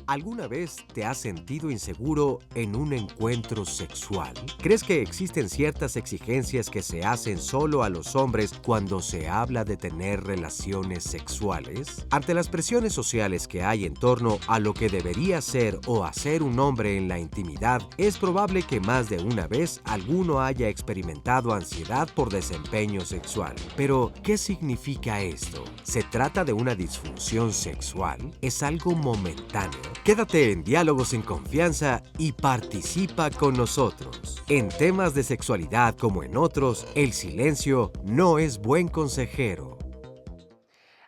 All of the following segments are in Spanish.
¿Alguna vez te has sentido inseguro en un encuentro sexual? ¿Crees que existen ciertas exigencias que se hacen solo a los hombres cuando se habla de tener relaciones sexuales? Ante las presiones sociales que hay en torno a lo que debería ser o hacer un hombre en la intimidad, es probable que más de una vez alguno haya experimentado ansiedad por desempeño sexual. Pero, ¿qué significa esto? ¿Se trata de una disfunción sexual? ¿Es algo momentáneo? Quédate en Diálogos en Confianza y participa con nosotros. En temas de sexualidad como en otros, el silencio no es buen consejero.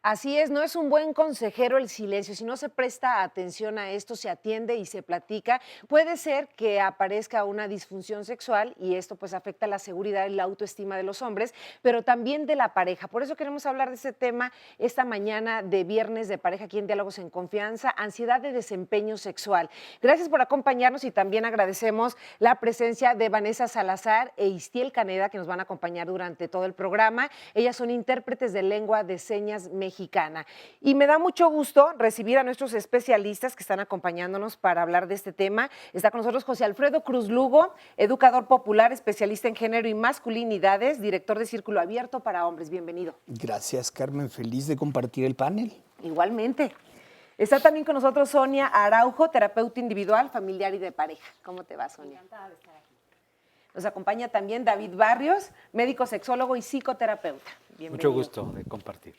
Así es, no es un buen consejero el silencio. Si no se presta atención a esto, se atiende y se platica, puede ser que aparezca una disfunción sexual y esto pues afecta la seguridad y la autoestima de los hombres, pero también de la pareja. Por eso queremos hablar de ese tema esta mañana de Viernes de Pareja aquí en Diálogos en Confianza, ansiedad de desempeño sexual. Gracias por acompañarnos y también agradecemos la presencia de Vanessa Salazar e Istiel Caneda, que nos van a acompañar durante todo el programa. Ellas son intérpretes de lengua de señas mexicana. Y me da mucho gusto recibir a nuestros especialistas que están acompañándonos para hablar de este tema. Está con nosotros José Alfredo Cruz Lugo, educador popular, especialista en género y masculinidades, director de Círculo Abierto para Hombres. Bienvenido. Gracias, Carmen. Feliz de compartir el panel. Igualmente. Está también con nosotros Sonia Araujo, terapeuta individual, familiar y de pareja. ¿Cómo te va, Sonia? Encantada de estar aquí. Nos acompaña también David Barrios, médico sexólogo y psicoterapeuta. Bienvenido. Mucho gusto de compartir.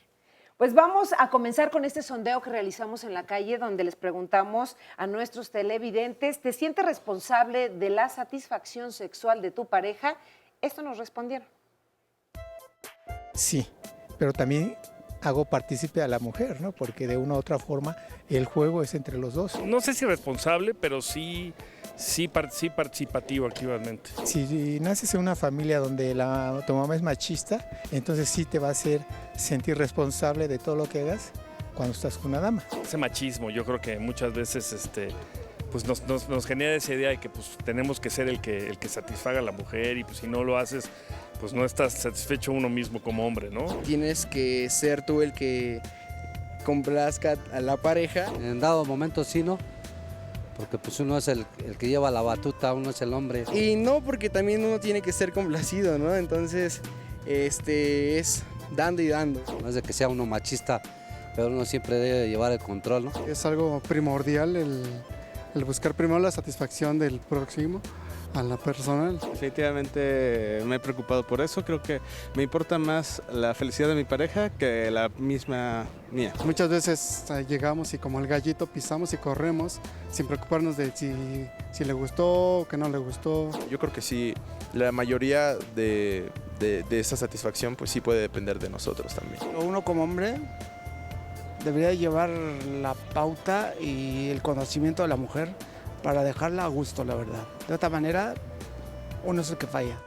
Pues vamos a comenzar con este sondeo que realizamos en la calle, donde les preguntamos a nuestros televidentes, ¿te sientes responsable de la satisfacción sexual de tu pareja? Esto nos respondieron. Sí, pero también hago partícipe a la mujer, ¿no? Porque de una u otra forma el juego es entre los dos. No sé si responsable, pero sí participativo activamente. Si naces en una familia donde tu mamá es machista, entonces sí te va a hacer sentir responsable de todo lo que hagas cuando estás con una dama. Ese machismo, yo creo que muchas veces pues nos genera esa idea de que pues, tenemos que ser el que satisfaga a la mujer y pues, si no lo haces, pues no estás satisfecho uno mismo como hombre, ¿no? Tienes que ser tú el que complazca a la pareja. En dado momento sí, ¿no? Porque pues uno es el que lleva la batuta, uno es el hombre. Y no, porque también uno tiene que ser complacido, ¿no? Entonces, es dando y dando. No es de que sea uno machista, pero uno siempre debe llevar el control, ¿no? Es algo primordial el buscar primero la satisfacción del próximo a la persona. Definitivamente me he preocupado por eso. Creo que me importa más la felicidad de mi pareja que la misma mía. Muchas veces llegamos y como el gallito pisamos y corremos sin preocuparnos de si le gustó o que no le gustó. Yo creo que sí, la mayoría de esa satisfacción pues sí puede depender de nosotros también. Uno como hombre debería llevar la pauta y el conocimiento de la mujer para dejarla a gusto, la verdad. De otra manera, uno es el que falla.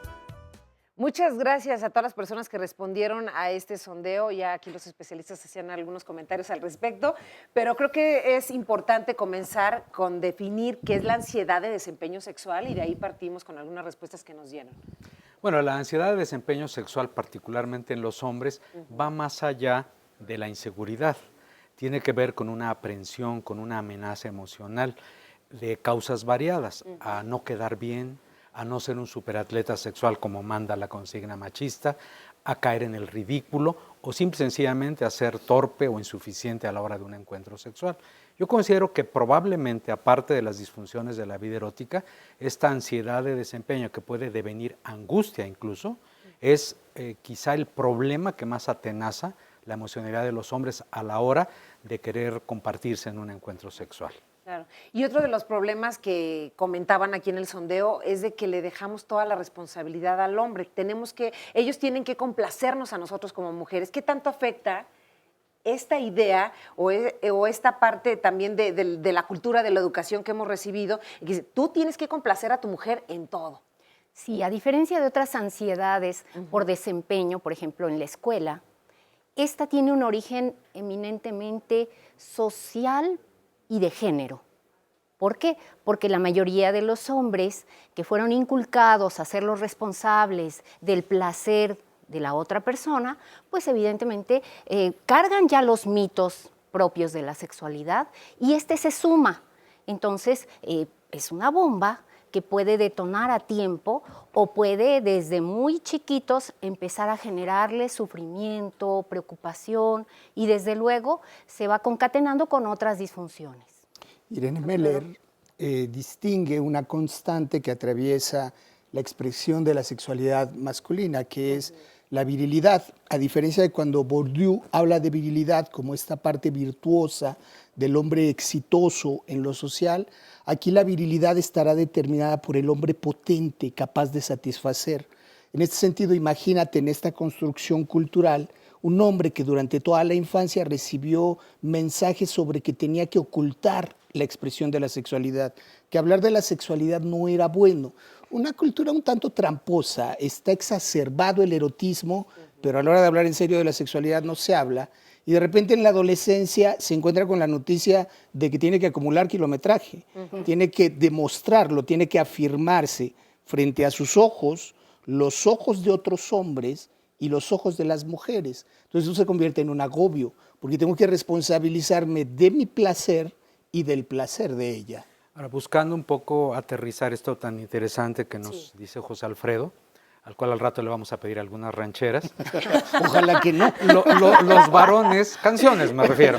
Muchas gracias a todas las personas que respondieron a este sondeo. Ya aquí los especialistas hacían algunos comentarios al respecto, pero creo que es importante comenzar con definir qué es la ansiedad de desempeño sexual y de ahí partimos con algunas respuestas que nos dieron. Bueno, la ansiedad de desempeño sexual, particularmente en los hombres, va más allá de la inseguridad. Tiene que ver con una aprensión, con una amenaza emocional de causas variadas, a no quedar bien, a no ser un superatleta sexual como manda la consigna machista, a caer en el ridículo o simple y sencillamente a ser torpe o insuficiente a la hora de un encuentro sexual. Yo considero que probablemente, aparte de las disfunciones de la vida erótica, esta ansiedad de desempeño que puede devenir angustia incluso, es quizá el problema que más atenaza la emocionalidad de los hombres a la hora de querer compartirse en un encuentro sexual. Claro. Y otro de los problemas que comentaban aquí en el sondeo es de que le dejamos toda la responsabilidad al hombre. Ellos tienen que complacernos a nosotros como mujeres. ¿Qué tanto afecta esta idea o esta parte también de la cultura, de la educación que hemos recibido, que dice, tú tienes que complacer a tu mujer en todo. Sí, a diferencia de otras ansiedades por desempeño, por ejemplo, en la escuela, esta tiene un origen eminentemente social y de género. ¿Por qué? Porque la mayoría de los hombres que fueron inculcados a ser los responsables del placer de la otra persona, pues evidentemente cargan ya los mitos propios de la sexualidad y este se suma. Entonces, es una bomba que puede detonar a tiempo o puede desde muy chiquitos empezar a generarle sufrimiento, preocupación y desde luego se va concatenando con otras disfunciones. Irene Meller distingue una constante que atraviesa la expresión de la sexualidad masculina, que es la virilidad, a diferencia de cuando Bourdieu habla de virilidad como esta parte virtuosa del hombre exitoso en lo social, aquí la virilidad estará determinada por el hombre potente, capaz de satisfacer. En este sentido, imagínate en esta construcción cultural un hombre que durante toda la infancia recibió mensajes sobre que tenía que ocultar la expresión de la sexualidad, que hablar de la sexualidad no era bueno. Una cultura un tanto tramposa, está exacerbado el erotismo, pero a la hora de hablar en serio de la sexualidad no se habla, y de repente en la adolescencia se encuentra con la noticia de que tiene que acumular kilometraje, tiene que demostrarlo, tiene que afirmarse frente a sus ojos, los ojos de otros hombres y los ojos de las mujeres. Entonces eso se convierte en un agobio, porque tengo que responsabilizarme de mi placer y del placer de ella. Ahora, buscando un poco aterrizar esto tan interesante que nos dice José Alfredo, al cual al rato le vamos a pedir algunas rancheras. Ojalá que no. Los varones, canciones me refiero.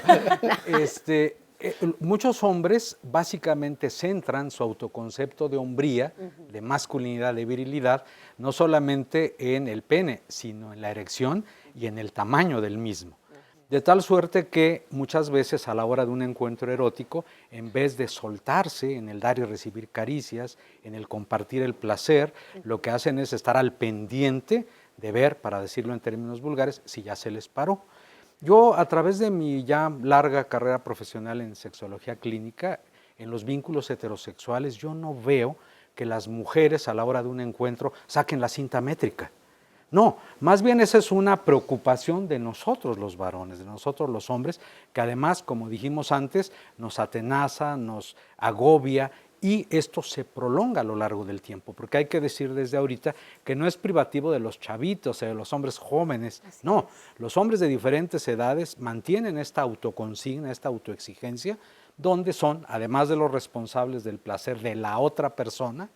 Muchos hombres básicamente centran su autoconcepto de hombría, de masculinidad, de virilidad, no solamente en el pene, sino en la erección y en el tamaño del mismo. De tal suerte que muchas veces a la hora de un encuentro erótico, en vez de soltarse en el dar y recibir caricias, en el compartir el placer, lo que hacen es estar al pendiente de ver, para decirlo en términos vulgares, si ya se les paró. Yo, a través de mi ya larga carrera profesional en sexología clínica, en los vínculos heterosexuales, yo no veo que las mujeres a la hora de un encuentro saquen la cinta métrica. No, más bien esa es una preocupación de nosotros los varones, de nosotros los hombres, que además, como dijimos antes, nos atenaza, nos agobia y esto se prolonga a lo largo del tiempo, porque hay que decir desde ahorita que no es privativo de los chavitos, de los hombres jóvenes, no, los hombres de diferentes edades mantienen esta autoconsigna, esta autoexigencia, donde son, además de los responsables del placer de la otra persona,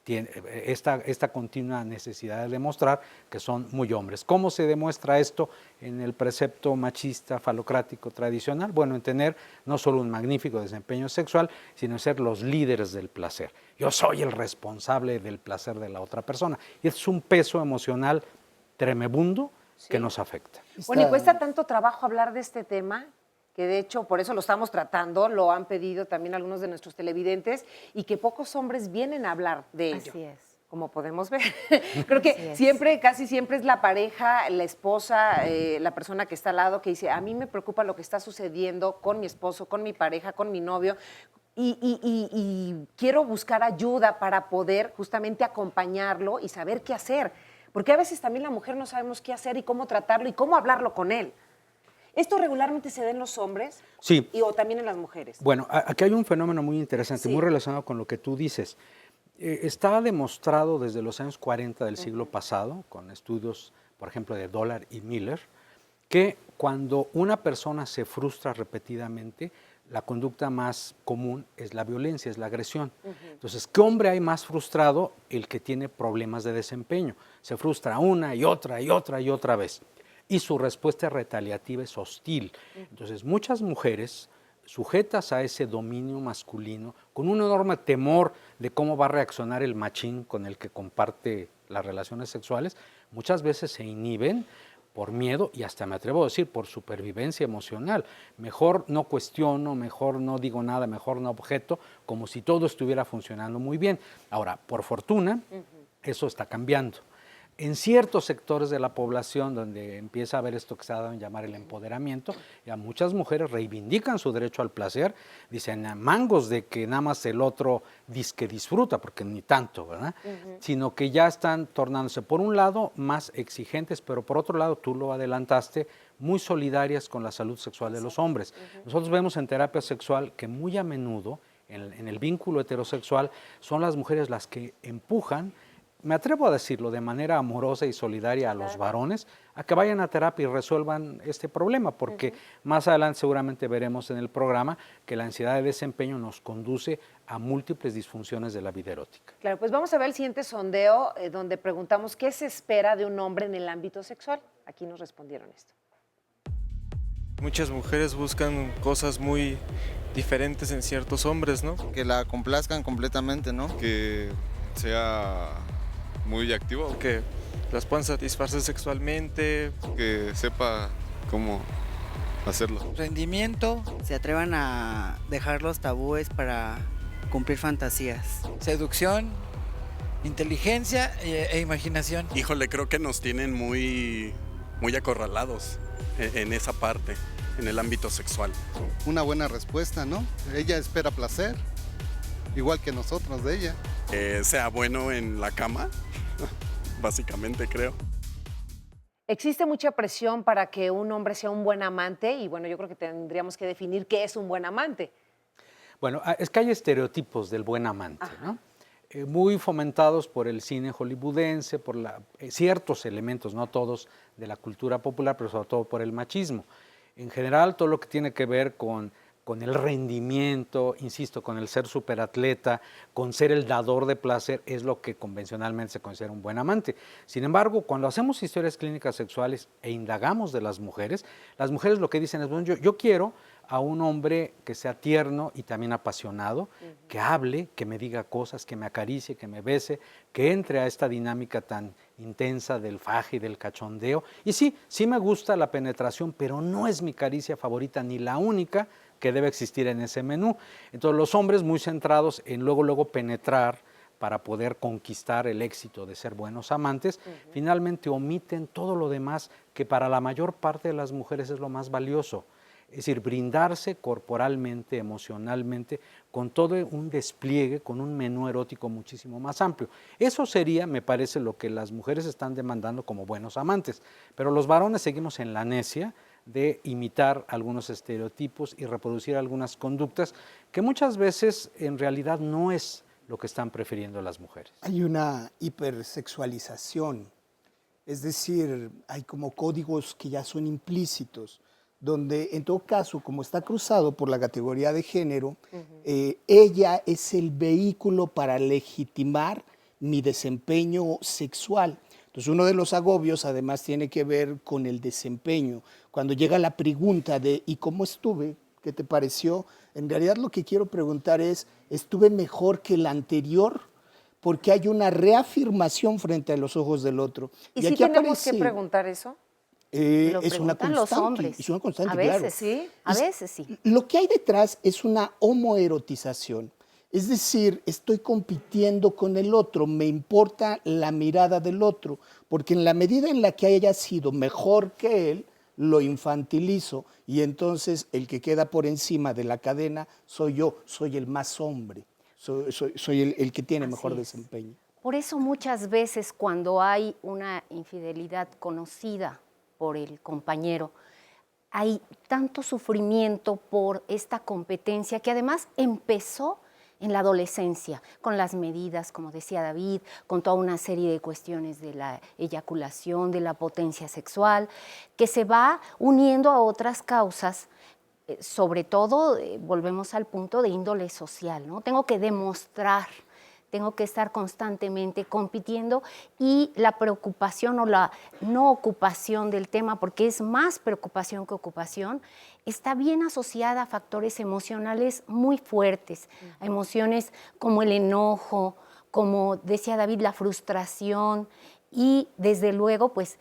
tiene esta continua necesidad de demostrar que son muy hombres. ¿Cómo se demuestra esto en el precepto machista, falocrático, tradicional? Bueno, en tener no solo un magnífico desempeño sexual, sino en ser los líderes del placer. Yo soy el responsable del placer de la otra persona. Y es un peso emocional tremebundo que nos afecta. Bueno, y cuesta tanto trabajo hablar de este tema, que de hecho por eso lo estamos tratando, lo han pedido también algunos de nuestros televidentes, y que pocos hombres vienen a hablar de ello. Así es. Como podemos ver. Creo que siempre, casi siempre es la pareja, la esposa, la persona que está al lado que dice, a mí me preocupa lo que está sucediendo con mi esposo, con mi pareja, con mi novio, y quiero buscar ayuda para poder justamente acompañarlo y saber qué hacer. Porque a veces también la mujer no sabemos qué hacer y cómo tratarlo y cómo hablarlo con él. ¿Esto regularmente se da en los hombres? Sí. ¿O también en las mujeres? Bueno, aquí hay un fenómeno muy interesante, muy relacionado con lo que tú dices. Está demostrado desde los años 40 del siglo pasado, con estudios, por ejemplo, de Dollar y Miller, que cuando una persona se frustra repetidamente, la conducta más común es la violencia, es la agresión. Entonces, ¿qué hombre hay más frustrado? El que tiene problemas de desempeño. Se frustra una y otra y otra y otra vez. Y su respuesta retaliativa es hostil. Entonces, muchas mujeres sujetas a ese dominio masculino, con un enorme temor de cómo va a reaccionar el machín con el que comparte las relaciones sexuales, muchas veces se inhiben por miedo y hasta me atrevo a decir por supervivencia emocional. Mejor no cuestiono, mejor no digo nada, mejor no objeto, como si todo estuviera funcionando muy bien. Ahora, por fortuna, eso está cambiando. En ciertos sectores de la población donde empieza a haber esto que se ha dado en llamar el empoderamiento, ya muchas mujeres reivindican su derecho al placer, dicen mangos de que nada más el otro que disfruta, porque ni tanto, ¿verdad? Sino que ya están tornándose, por un lado, más exigentes, pero por otro lado, tú lo adelantaste, muy solidarias con la salud sexual de los hombres. Nosotros vemos en terapia sexual que muy a menudo, en el vínculo heterosexual, son las mujeres las que empujan, me atrevo a decirlo de manera amorosa y solidaria a los varones, a que vayan a terapia y resuelvan este problema, porque más adelante seguramente veremos en el programa que la ansiedad de desempeño nos conduce a múltiples disfunciones de la vida erótica. Claro, pues vamos a ver el siguiente sondeo donde preguntamos qué se espera de un hombre en el ámbito sexual. Aquí nos respondieron esto. Muchas mujeres buscan cosas muy diferentes en ciertos hombres, ¿no? Que la complazcan completamente, ¿no? Que sea muy activo. Que las puedan satisfacer sexualmente. Que sepa cómo hacerlo. Rendimiento, se atrevan a dejar los tabúes para cumplir fantasías. Seducción, inteligencia e imaginación. Híjole, creo que nos tienen muy acorralados en esa parte, en el ámbito sexual. Una buena respuesta, ¿no? Ella espera placer, igual que nosotros de ella. Sea bueno en la cama, básicamente creo. Existe mucha presión para que un hombre sea un buen amante y bueno, yo creo que tendríamos que definir qué es un buen amante. Bueno, es que hay estereotipos del buen amante, ¿no? Muy fomentados por el cine hollywoodense, por ciertos elementos, no todos, de la cultura popular, pero sobre todo por el machismo. En general, todo lo que tiene que ver con el rendimiento, insisto, con el ser superatleta, con ser el dador de placer, es lo que convencionalmente se considera un buen amante. Sin embargo, cuando hacemos historias clínicas sexuales e indagamos de las mujeres lo que dicen es, bueno, yo quiero a un hombre que sea tierno y también apasionado, que hable, que me diga cosas, que me acaricie, que me bese, que entre a esta dinámica tan intensa del faje y del cachondeo. Y sí me gusta la penetración, pero no es mi caricia favorita ni la única que debe existir en ese menú. Entonces los hombres muy centrados en luego penetrar para poder conquistar el éxito de ser buenos amantes, finalmente omiten todo lo demás que para la mayor parte de las mujeres es lo más valioso. Es decir, brindarse corporalmente, emocionalmente, con todo un despliegue, con un menú erótico muchísimo más amplio. Eso sería, me parece, lo que las mujeres están demandando como buenos amantes. Pero los varones seguimos en la necia de imitar algunos estereotipos y reproducir algunas conductas que muchas veces en realidad no es lo que están prefiriendo las mujeres. Hay una hipersexualización, es decir, hay como códigos que ya son implícitos, donde en todo caso, como está cruzado por la categoría de género, ella es el vehículo para legitimar mi desempeño sexual. Entonces uno de los agobios además tiene que ver con el desempeño. Cuando llega la pregunta de ¿y cómo estuve? ¿Qué te pareció? En realidad lo que quiero preguntar es, ¿estuve mejor que el anterior? Porque hay una reafirmación frente a los ojos del otro. ¿Y si tenemos que preguntar eso? Es una constante, los hombres. es una constante, a veces claro. sí, a veces sí. Lo que hay detrás es una homoerotización. Es decir, estoy compitiendo con el otro, me importa la mirada del otro, porque en la medida en la que haya sido mejor que él, lo infantilizo y entonces el que queda por encima de la cadena soy yo, soy el más hombre, soy el que tiene mejor desempeño. Por eso muchas veces cuando hay una infidelidad conocida por el compañero, hay tanto sufrimiento por esta competencia que además empezó en la adolescencia, con las medidas, como decía David, con toda una serie de cuestiones de la eyaculación, de la potencia sexual, que se va uniendo a otras causas, sobre todo, volvemos al punto de índole social, ¿no? Tengo que demostrar, tengo que estar constantemente compitiendo y la preocupación o la no ocupación del tema, porque es más preocupación que ocupación, está bien asociada a factores emocionales muy fuertes, a emociones como el enojo, como decía David, la frustración y desde luego pues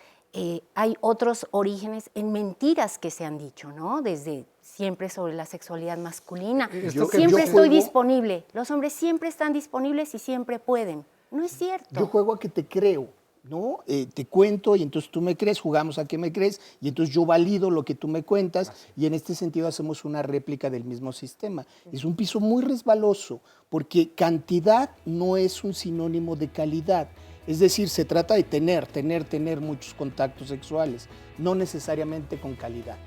hay otros orígenes en mentiras que se han dicho, ¿no? Desde siempre sobre la sexualidad masculina. Siempre estoy disponible. Los hombres siempre están disponibles y siempre pueden. No es cierto. Yo juego a que te creo. ¿no? Te cuento y entonces tú me crees, jugamos a que me crees y entonces yo valido lo que tú me cuentas y en este sentido hacemos una réplica del mismo sistema. Es un piso muy resbaloso porque cantidad no es un sinónimo de calidad. Es decir, se trata de tener muchos contactos sexuales, no necesariamente con calidad.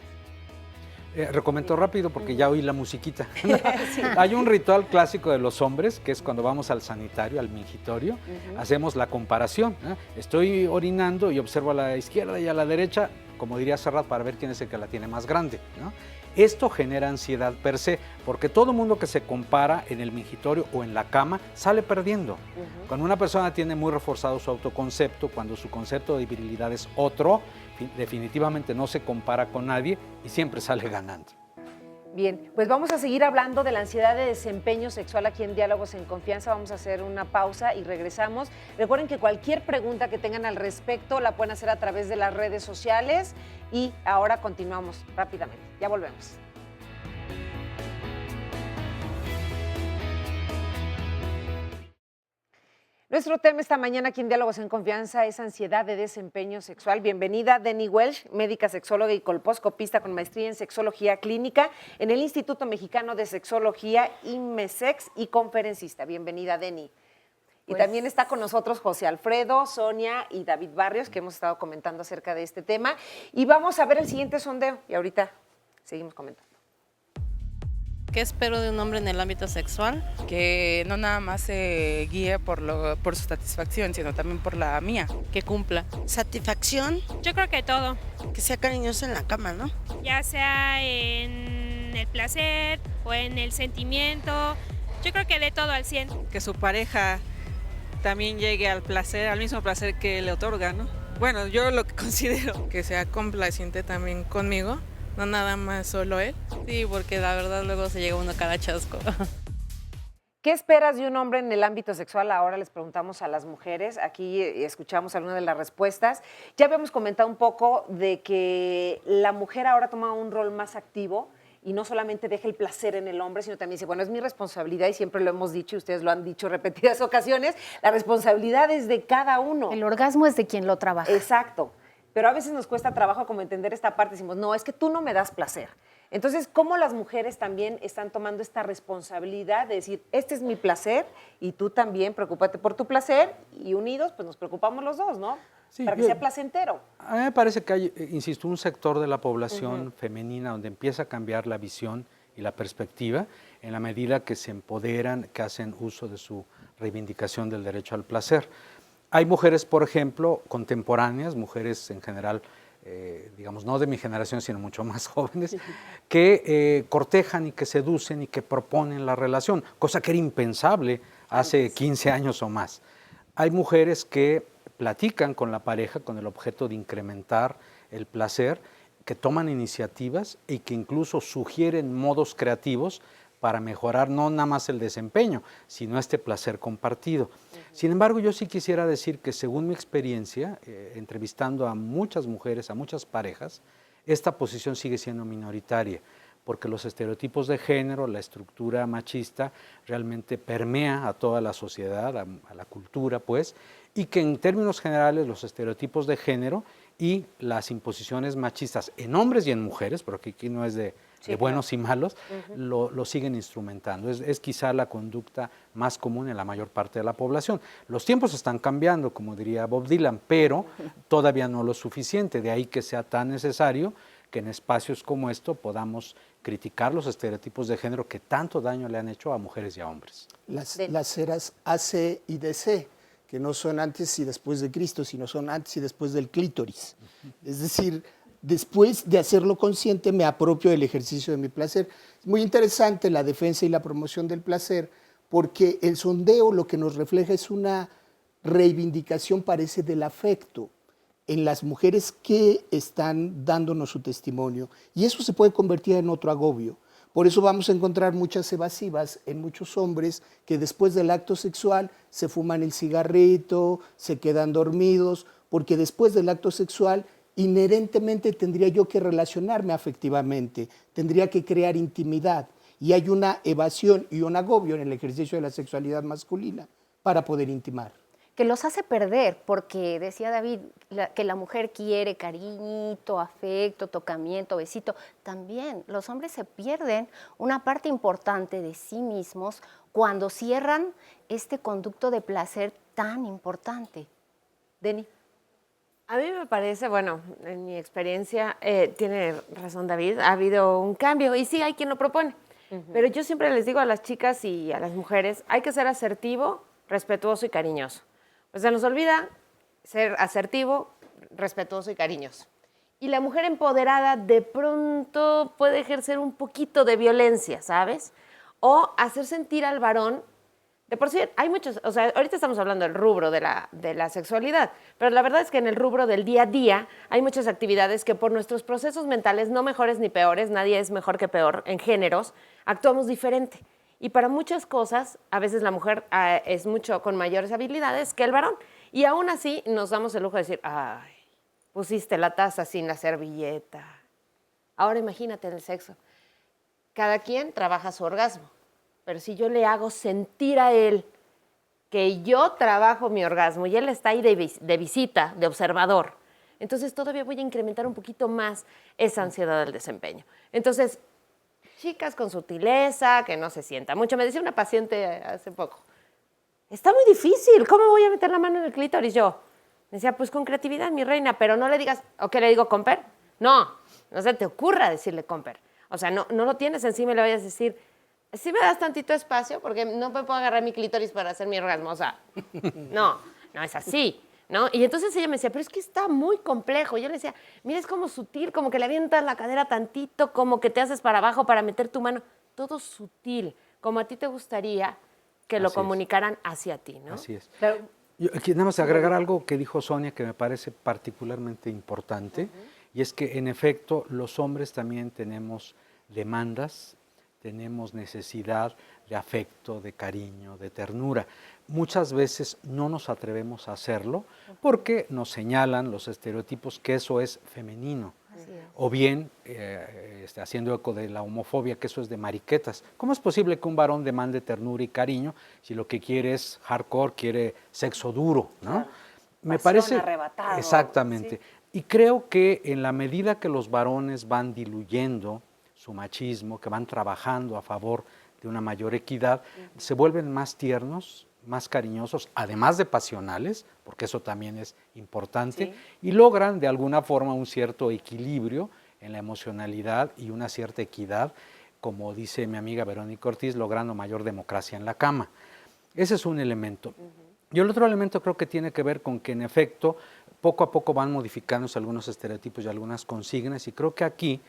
Recomento rápido porque ya oí la musiquita. Hay un ritual clásico de los hombres, que es cuando vamos al sanitario, al mingitorio, hacemos la comparación. Estoy orinando y observo a la izquierda y a la derecha, como diría Serrat, para ver quién es el que la tiene más grande, ¿no? Esto genera ansiedad per se, porque todo mundo que se compara en el mingitorio o en la cama sale perdiendo. Cuando una persona tiene muy reforzado su autoconcepto, cuando su concepto de virilidad es otro, definitivamente no se compara con nadie y siempre sale ganando. Bien, pues vamos a seguir hablando de la ansiedad de desempeño sexual aquí en Diálogos en Confianza. Vamos a hacer una pausa y regresamos. Recuerden que cualquier pregunta que tengan al respecto la pueden hacer a través de las redes sociales y ahora continuamos rápidamente. Ya volvemos. Nuestro tema esta mañana aquí en Diálogos en Confianza es ansiedad de desempeño sexual. Bienvenida, Denny Welch, médica sexóloga y colposcopista con maestría en sexología clínica en el Instituto Mexicano de Sexología, IMESEX, y conferencista. Bienvenida, Denny. Y también está con nosotros José Alfredo, Sonia y David Barrios, que hemos estado comentando acerca de este tema. Y vamos a ver el siguiente sondeo y ahorita seguimos comentando. ¿Qué espero de un hombre en el ámbito sexual? Que no nada más se guíe por su satisfacción, sino también por la mía. Que cumpla. Satisfacción. Yo creo que todo. Que sea cariñoso en la cama, ¿no? Ya sea en el placer o en el sentimiento. Yo creo que de todo al 100. Que su pareja también llegue al placer, al mismo placer que le otorga, ¿no? Bueno, yo lo que considero. Que sea complaciente también conmigo. No nada más solo él. Sí, porque la verdad luego se llega uno cada chasco. ¿Qué esperas de un hombre en el ámbito sexual? Ahora les preguntamos a las mujeres. Aquí escuchamos algunas de las respuestas. Ya habíamos comentado un poco de que la mujer ahora toma un rol más activo y no solamente deja el placer en el hombre, sino también dice, bueno, es mi responsabilidad y siempre lo hemos dicho y ustedes lo han dicho repetidas ocasiones, la responsabilidad es de cada uno. El orgasmo es de quien lo trabaja. Exacto. Pero a veces nos cuesta trabajo como entender esta parte, decimos, no, es que tú no me das placer. Entonces, ¿cómo las mujeres también están tomando esta responsabilidad de decir, este es mi placer y tú también preocúpate por tu placer y unidos, pues nos preocupamos los dos, ¿no? Sí, para que sea placentero. A mí me parece que hay, insisto, un sector de la población femenina donde empieza a cambiar la visión y la perspectiva en la medida que se empoderan, que hacen uso de su reivindicación del derecho al placer. Hay mujeres, por ejemplo, contemporáneas, mujeres en general, digamos, no de mi generación, sino mucho más jóvenes, que cortejan y que seducen y que proponen la relación, cosa que era impensable hace 15 años o más. Hay mujeres que platican con la pareja con el objeto de incrementar el placer, que toman iniciativas y que incluso sugieren modos creativos para mejorar no nada más el desempeño, sino este placer compartido. Sin embargo, yo sí quisiera decir que según mi experiencia, entrevistando a muchas mujeres, a muchas parejas, esta posición sigue siendo minoritaria, porque los estereotipos de género, la estructura machista, realmente permea a toda la sociedad, a la cultura, pues, y que en términos generales los estereotipos de género y las imposiciones machistas en hombres y en mujeres, porque aquí no es de buenos y malos, lo siguen instrumentando. Es quizá la conducta más común en la mayor parte de la población. Los tiempos están cambiando, como diría Bob Dylan, pero todavía no lo suficiente, de ahí que sea tan necesario que en espacios como esto podamos criticar los estereotipos de género que tanto daño le han hecho a mujeres y a hombres. Las eras AC y DC, que no son antes y después de Cristo, sino son antes y después del clítoris. Es decir, después de hacerlo consciente, me apropio del ejercicio de mi placer. Es muy interesante la defensa y la promoción del placer, porque el sondeo lo que nos refleja es una reivindicación, parece, del afecto en las mujeres que están dándonos su testimonio. Y eso se puede convertir en otro agobio. Por eso vamos a encontrar muchas evasivas en muchos hombres que después del acto sexual se fuman el cigarrito, se quedan dormidos, porque después del acto sexual inherentemente tendría yo que relacionarme afectivamente, tendría que crear intimidad. Y hay una evasión y un agobio en el ejercicio de la sexualidad masculina para poder intimar. que los hace perder, porque decía David que la mujer quiere cariñito, afecto, tocamiento, besito. También los hombres se pierden una parte importante de sí mismos cuando cierran este conducto de placer tan importante. Deni. A mí me parece, bueno, en mi experiencia, tiene razón David, ha habido un cambio y sí hay quien lo propone. Pero yo siempre les digo a las chicas y a las mujeres, hay que ser asertivo, respetuoso y cariñoso. Pues se nos olvida ser asertivo, respetuoso y cariñoso. Y la mujer empoderada de pronto puede ejercer un poquito de violencia, ¿sabes? O hacer sentir al varón. De por sí, hay muchos, o sea, ahorita estamos hablando del rubro de la sexualidad, pero la verdad es que en el rubro del día a día hay muchas actividades que por nuestros procesos mentales, no mejores ni peores, nadie es mejor que peor en géneros, actuamos diferente. Y para muchas cosas, a veces la mujer es mucho con mayores habilidades que el varón. Y aún así nos damos el lujo de decir, ay, pusiste la taza sin la servilleta. Ahora imagínate en el sexo. Cada quien trabaja su orgasmo. Pero si yo le hago sentir a él que yo trabajo mi orgasmo y él está ahí de visita, de observador, entonces todavía voy a incrementar un poquito más esa ansiedad del desempeño. Entonces, chicas con sutileza, que no se sienta mucho. Me decía una paciente hace poco, está muy difícil, ¿cómo voy a meter la mano en el clítoris yo? Me decía, pues con creatividad, mi reina, pero no le digas, ¿o qué le digo, comper? No se te ocurra decirle comper. O sea, no lo tienes encima y le vayas a decir, si me das tantito espacio, porque no me puedo agarrar mi clítoris para hacer mi orgasmo, o sea, no es así, ¿no? Y entonces ella me decía, pero es que está muy complejo. Yo le decía, mira, es como sutil, como que le avientas la cadera tantito, como que te haces para abajo para meter tu mano, todo sutil, como a ti te gustaría que lo comunicaran hacia ti, ¿no? Así es. Yo aquí nada más agregar algo que dijo Sonia que me parece particularmente importante, y es que en efecto los hombres también tenemos demandas, tenemos necesidad de afecto, de cariño, de ternura. Muchas veces no nos atrevemos a hacerlo porque nos señalan los estereotipos que eso es femenino. O bien, haciendo eco de la homofobia, que eso es de mariquetas. ¿Cómo es posible que un varón demande ternura y cariño si lo que quiere es hardcore, quiere sexo duro, ¿no? Claro. Me parece arrebatado. Exactamente. ¿Sí? Y creo que en la medida que los varones van diluyendo su machismo, que van trabajando a favor de una mayor equidad, se vuelven más tiernos, más cariñosos, además de pasionales, porque eso también es importante, y logran de alguna forma un cierto equilibrio en la emocionalidad y una cierta equidad, como dice mi amiga Verónica Ortiz, logrando mayor democracia en la cama. Ese es un elemento. Y el otro elemento creo que tiene que ver con que en efecto poco a poco van modificándose algunos estereotipos y algunas consignas, y creo que aquí,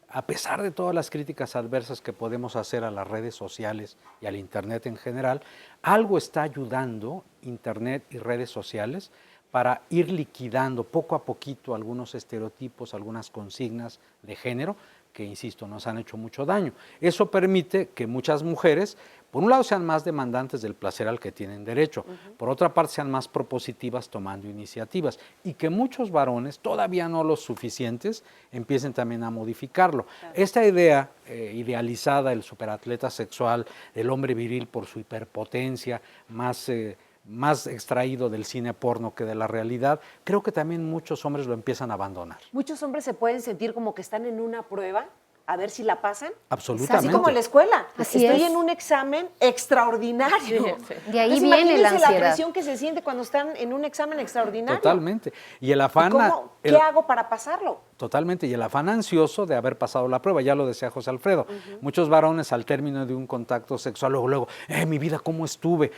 a pesar de todas las críticas adversas que podemos hacer a las redes sociales y al Internet en general, algo está ayudando Internet y redes sociales para ir liquidando poco a poquito algunos estereotipos, algunas consignas de género que, insisto, nos han hecho mucho daño. Eso permite que muchas mujeres, por un lado, sean más demandantes del placer al que tienen derecho, por otra parte, sean más propositivas tomando iniciativas, y que muchos varones, todavía no los suficientes, empiecen también a modificarlo. Claro. Esta idea idealizada del superatleta sexual, del hombre viril por su hiperpotencia, más extraído del cine porno que de la realidad, creo que también muchos hombres lo empiezan a abandonar. Muchos hombres se pueden sentir como que están en una prueba, a ver si la pasan. Absolutamente. Así como en la escuela. Así Estoy es. en un examen extraordinario. De ahí Entonces, viene la ansiedad. La presión que se siente cuando están en un examen extraordinario. Totalmente. Y el afán... ¿Qué hago para pasarlo? Totalmente, y el afán ansioso de haber pasado la prueba, ya lo decía José Alfredo. Muchos varones al término de un contacto sexual, luego, mi vida, ¿cómo estuve?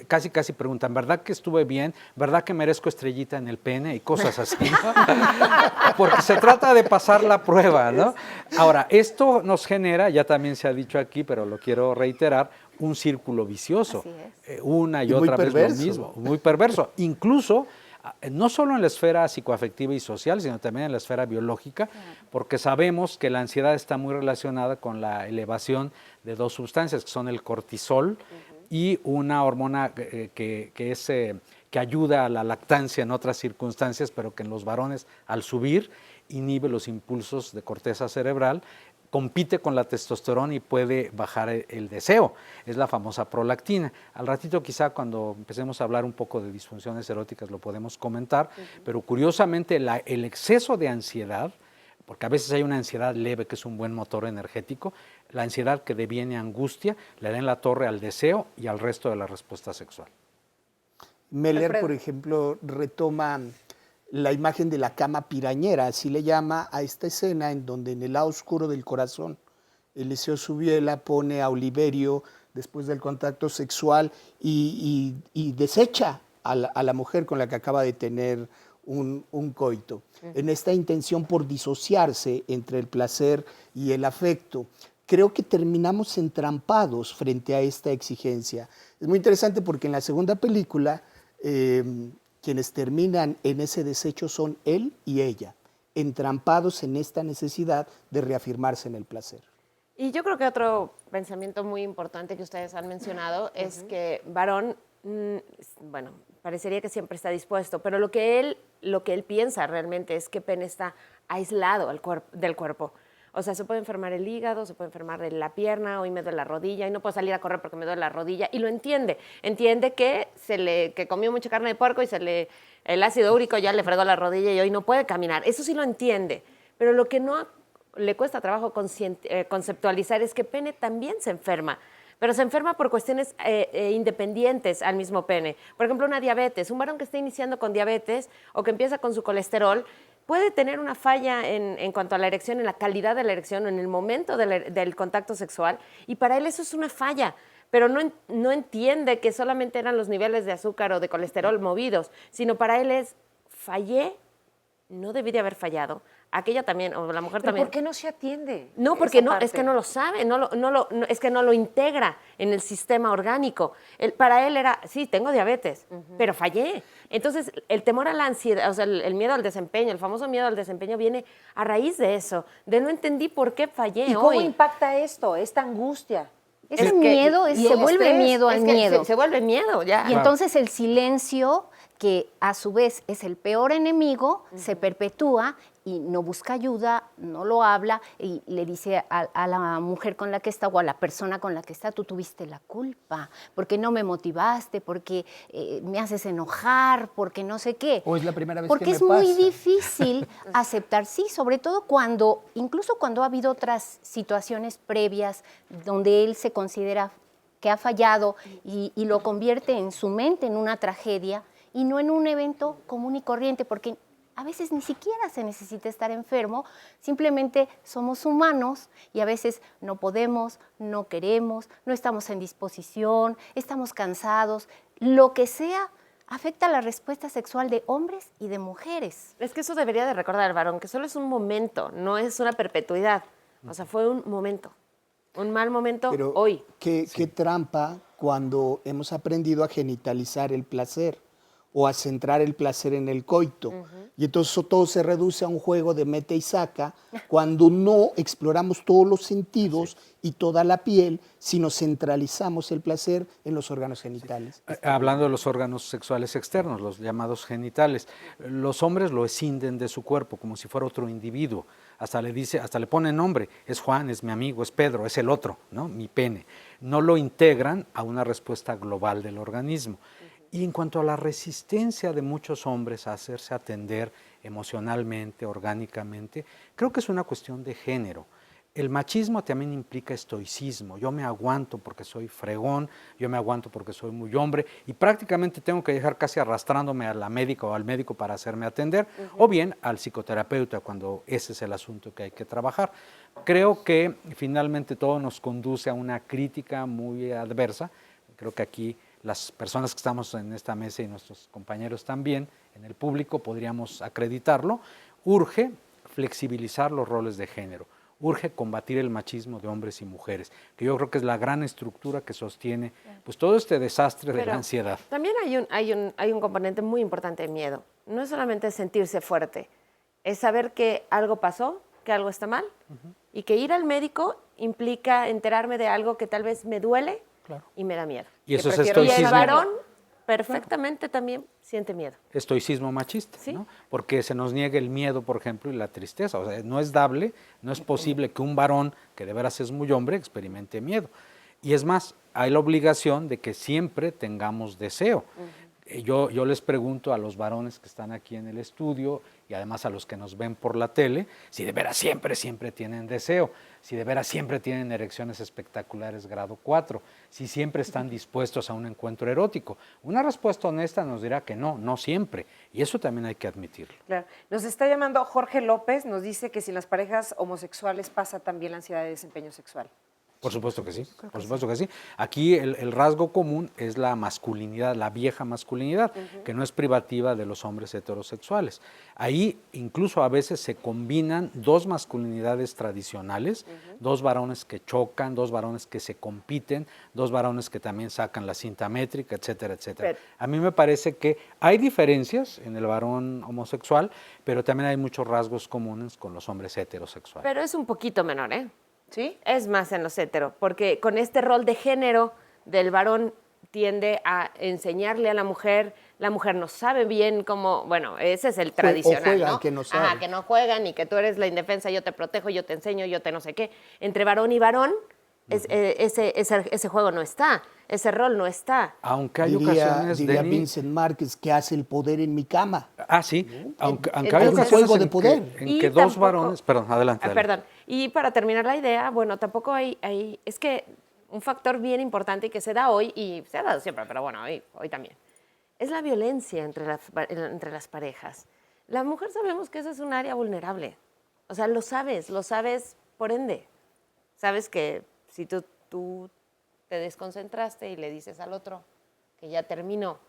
Casi preguntan, ¿verdad que estuve bien? ¿Verdad que merezco estrellita en el pene? Y cosas así, ¿no? Porque se trata de pasar la prueba, ¿no? Ahora, esto nos genera, ya también se ha dicho aquí, pero lo quiero reiterar, un círculo vicioso. Una y otra vez lo mismo, muy perverso. Incluso no solo en la esfera psicoafectiva y social, sino también en la esfera biológica, porque sabemos que la ansiedad está muy relacionada con la elevación de dos sustancias, que son el cortisol y una hormona que ayuda a la lactancia en otras circunstancias, pero que en los varones, al subir, inhibe los impulsos de corteza cerebral, compite con la testosterona y puede bajar el deseo. Es la famosa prolactina. Al ratito quizá cuando empecemos a hablar un poco de disfunciones eróticas lo podemos comentar, pero curiosamente el exceso de ansiedad, porque a veces hay una ansiedad leve que es un buen motor energético, la ansiedad que deviene angustia le da en la torre al deseo y al resto de la respuesta sexual. Meller, Alfredo. por ejemplo, retoma la imagen de la cama pirañera, así le llama a esta escena en donde en el lado oscuro del corazón Eliseo Subiela pone a Oliverio después del contacto sexual y desecha a la mujer con la que acaba de tener un coito, en esta intención por disociarse entre el placer y el afecto. Creo que terminamos entrampados frente a esta exigencia. Es muy interesante porque en la segunda película quienes terminan en ese desecho son él y ella, entrampados en esta necesidad de reafirmarse en el placer. Y yo creo que otro pensamiento muy importante que ustedes han mencionado es que varón, bueno, parecería que siempre está dispuesto, pero lo que él piensa realmente es que pene está aislado del cuerpo. O sea, se puede enfermar el hígado, se puede enfermar la pierna, hoy me duele la rodilla y no puedo salir a correr porque me duele la rodilla. Y lo entiende. Entiende que que comió mucha carne de puerco y el ácido úrico ya le fregó la rodilla y hoy no puede caminar. Eso sí lo entiende. Pero lo que no le cuesta trabajo conceptualizar es que pene también se enferma. Pero se enferma por cuestiones independientes al mismo pene. Por ejemplo, una diabetes. Un varón que está iniciando con diabetes o que empieza con su colesterol puede tener una falla en cuanto a la erección, en la calidad de la erección, en el momento del contacto sexual, y para él eso es una falla, pero no entiende que solamente eran los niveles de azúcar o de colesterol movidos, sino para él es, fallé, no debí de haber fallado, aquella también, o la mujer ¿Pero también. por qué no se atiende? No, porque esa es que parte? no lo sabe, es que no lo integra en el sistema orgánico. Para él era, sí, tengo diabetes, pero fallé. Entonces, el temor a la ansiedad, o sea, el miedo al desempeño, el famoso miedo al desempeño viene a raíz de eso, de no entendí por qué fallé ¿Y cómo hoy. impacta esto, esta angustia? Ese miedo se vuelve miedo al miedo. Se vuelve miedo, ya. Y entonces el silencio, que a su vez es el peor enemigo, se perpetúa y no busca ayuda, no lo habla y le dice a la mujer con la que está o a la persona con la que está, tú tuviste la culpa, porque no me motivaste, porque me haces enojar, porque no sé qué. O es la primera vez porque que me es muy pasa. difícil aceptar, sí, sobre todo incluso cuando ha habido otras situaciones previas donde él se considera que ha fallado y lo convierte en su mente en una tragedia y no en un evento común y corriente, porque a veces ni siquiera se necesita estar enfermo, simplemente somos humanos y a veces no podemos, no queremos, no estamos en disposición, estamos cansados, lo que sea afecta la respuesta sexual de hombres y de mujeres. Es que eso debería de recordar el varón, que solo es un momento, no es una perpetuidad. O sea, fue un momento, un mal momento. Pero hoy. Qué trampa cuando hemos aprendido a genitalizar el placer o a centrar el placer en el coito. Y entonces todo se reduce a un juego de mete y saca cuando no exploramos todos los sentidos y toda la piel, sino centralizamos el placer en los órganos genitales. Hablando de los órganos sexuales externos, los llamados genitales, los hombres lo escinden de su cuerpo como si fuera otro individuo. Hasta le ponen nombre, es Juan, es mi amigo, es Pedro, es el otro, ¿no? Mi pene. No lo integran a una respuesta global del organismo. Y en cuanto a la resistencia de muchos hombres a hacerse atender emocionalmente, orgánicamente, creo que es una cuestión de género. El machismo también implica estoicismo. Yo me aguanto porque soy fregón, yo me aguanto porque soy muy hombre y prácticamente tengo que dejar casi arrastrándome a la médica o al médico para hacerme atender, o bien al psicoterapeuta cuando ese es el asunto que hay que trabajar. Creo que finalmente todo nos conduce a una crítica muy adversa. Creo que aquí las personas que estamos en esta mesa y nuestros compañeros también, en el público, podríamos acreditarlo. Urge flexibilizar los roles de género. Urge combatir el machismo de hombres y mujeres, que yo creo que es la gran estructura que sostiene pues, todo este desastre de la ansiedad. También hay un componente muy importante de miedo. No es solamente sentirse fuerte, es saber que algo pasó, que algo está mal, y que ir al médico implica enterarme de algo que tal vez me duele y me da miedo. Y eso es Y el estoicismo. varón perfectamente también siente miedo. Estoicismo machista, ¿no? Porque se nos niega el miedo, por ejemplo, y la tristeza. O sea, no es dable, no es posible que un varón, que de veras es muy hombre, experimente miedo. Y es más, hay la obligación de que siempre tengamos deseo. Yo les pregunto a los varones que están aquí en el estudio y además a los que nos ven por la tele, si de veras siempre tienen deseo, si de veras siempre tienen erecciones espectaculares grado 4, si siempre están dispuestos a un encuentro erótico. Una respuesta honesta nos dirá que no siempre, y eso también hay que admitirlo. Claro. Nos está llamando Jorge López, nos dice que si en las parejas homosexuales pasa también la ansiedad de desempeño sexual. Por supuesto que sí, por supuesto que sí. Aquí el rasgo común es la masculinidad, la vieja masculinidad, que no es privativa de los hombres heterosexuales. Ahí incluso a veces se combinan dos masculinidades tradicionales, dos varones que chocan, dos varones que se compiten, dos varones que también sacan la cinta métrica, etcétera, etcétera. A mí me parece que hay diferencias en el varón homosexual, pero también hay muchos rasgos comunes con los hombres heterosexuales. Pero es un poquito menor, ¿eh? ¿Sí? Es más en los hetero, porque con este rol de género del varón tiende a enseñarle a la mujer no sabe bien cómo, bueno, ese es el tradicional, o juegan, ¿no? que no saben. Ajá, que no juegan y que tú eres la indefensa, yo te protejo, yo te enseño, yo te no sé qué. Entre varón y varón, ese juego no está, ese rol no está. Aunque hay ocasiones, diría Denny, Vincent Márquez, que hace el poder en mi cama. Ah, sí, aunque hay Entonces, ocasiones juego de poder. en que dos varones, perdón, adelante. Perdón, y para terminar la idea, bueno, tampoco hay, es que un factor bien importante que se da hoy, y se ha dado siempre, pero bueno, hoy también, es la violencia entre las parejas. La mujer sabemos que esa es un área vulnerable, o sea, lo sabes por ende. Sabes que si tú te desconcentraste y le dices al otro que ya terminó,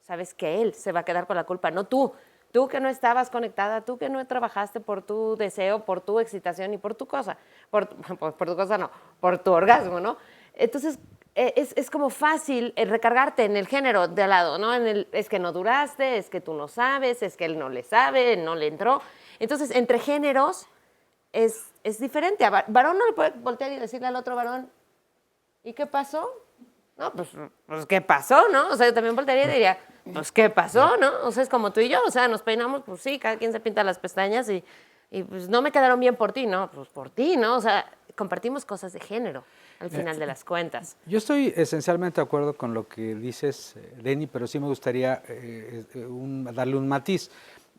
sabes que él se va a quedar con la culpa, no tú. Tú que no estabas conectada, tú que no trabajaste por tu deseo, por tu excitación y por tu cosa. Por tu cosa no, por tu orgasmo, ¿no? Entonces, es como fácil recargarte en el género de al lado, ¿no? Es que no duraste, es que tú no sabes, es que él no le sabe, no le entró. Entonces, entre géneros es diferente. A varón no le puede voltear y decirle al otro varón, ¿y qué pasó? No, pues ¿qué pasó, no? O sea, yo también voltearía y diría, pues ¿qué pasó, no? O sea, es como tú y yo, o sea, nos peinamos, pues sí, cada quien se pinta las pestañas y pues no me quedaron bien por ti, ¿no? Pues por ti, ¿no? O sea, compartimos cosas de género al final de las cuentas. Yo estoy esencialmente de acuerdo con lo que dices, Denny, pero sí me gustaría darle un matiz.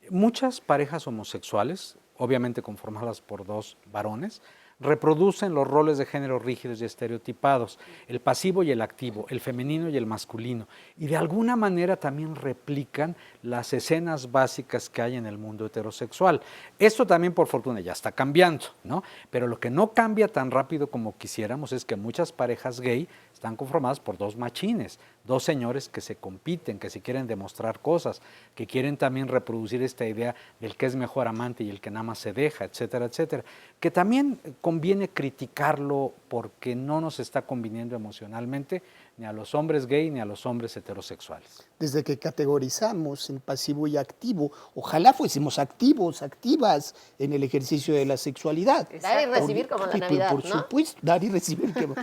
Muchas parejas homosexuales, obviamente conformadas por dos varones, reproducen los roles de género rígidos y estereotipados, el pasivo y el activo, el femenino y el masculino, y de alguna manera también replican las escenas básicas que hay en el mundo heterosexual. Esto también, por fortuna, ya está cambiando, ¿no? Pero lo que no cambia tan rápido como quisiéramos es que muchas parejas gay están conformadas por dos machines, dos señores que se compiten, que se quieren demostrar cosas, que quieren también reproducir esta idea del que es mejor amante y el que nada más se deja, etcétera, etcétera, que también conviene criticarlo porque no nos está conviniendo emocionalmente ni a los hombres gay ni a los hombres heterosexuales. Desde que categorizamos en pasivo y activo, ojalá fuésemos activos, activas en el ejercicio de la sexualidad. Dar y recibir como la Navidad, por ¿no? supuesto, dar y recibir, Como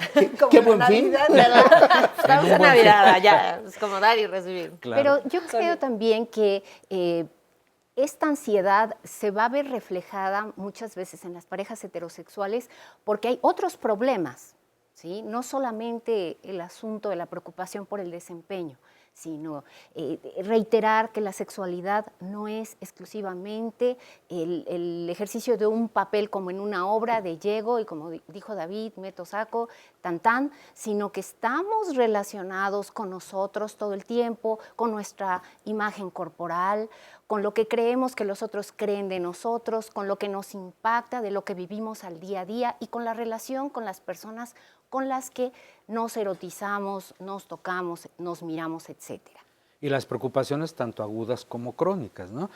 qué la buen fin. Navidad, ¿verdad? Estamos en Navidad allá, es como dar y recibir. Claro. Pero yo creo también que esta ansiedad se va a ver reflejada muchas veces en las parejas heterosexuales porque hay otros problemas, ¿sí? No solamente el asunto de la preocupación por el desempeño, sino reiterar que la sexualidad no es exclusivamente el ejercicio de un papel como en una obra de llego y como dijo David, meto, saco, tan tan, sino que estamos relacionados con nosotros todo el tiempo, con nuestra imagen corporal, con lo que creemos que los otros creen de nosotros, con lo que nos impacta de lo que vivimos al día a día y con la relación con las personas con las que nos erotizamos, nos tocamos, nos miramos, etcétera. Y las preocupaciones tanto agudas como crónicas, ¿no?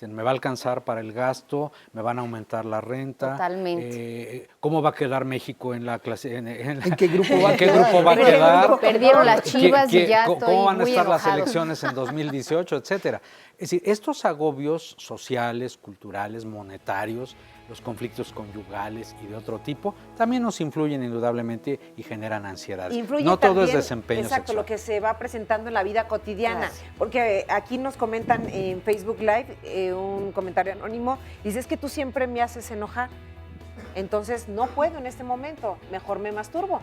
Me va a alcanzar para el gasto, me van a aumentar la renta. Totalmente. ¿Cómo va a quedar México en la clase? ¿En qué grupo va a ¿En qué quedar? grupo va a quedar? Perdieron las Chivas y ya estoy ¿Cómo van a muy estar las enojado. elecciones en 2018, etcétera? Es decir, estos agobios sociales, culturales, monetarios, los conflictos conyugales y de otro tipo, también nos influyen indudablemente y generan ansiedad. Influye no todo también, es desempeño exacto, sexual. lo que se va presentando en la vida cotidiana. Claro. Porque aquí nos comentan en Facebook Live un comentario anónimo, dice, es que tú siempre me haces enojar, entonces no puedo en este momento, mejor me masturbo.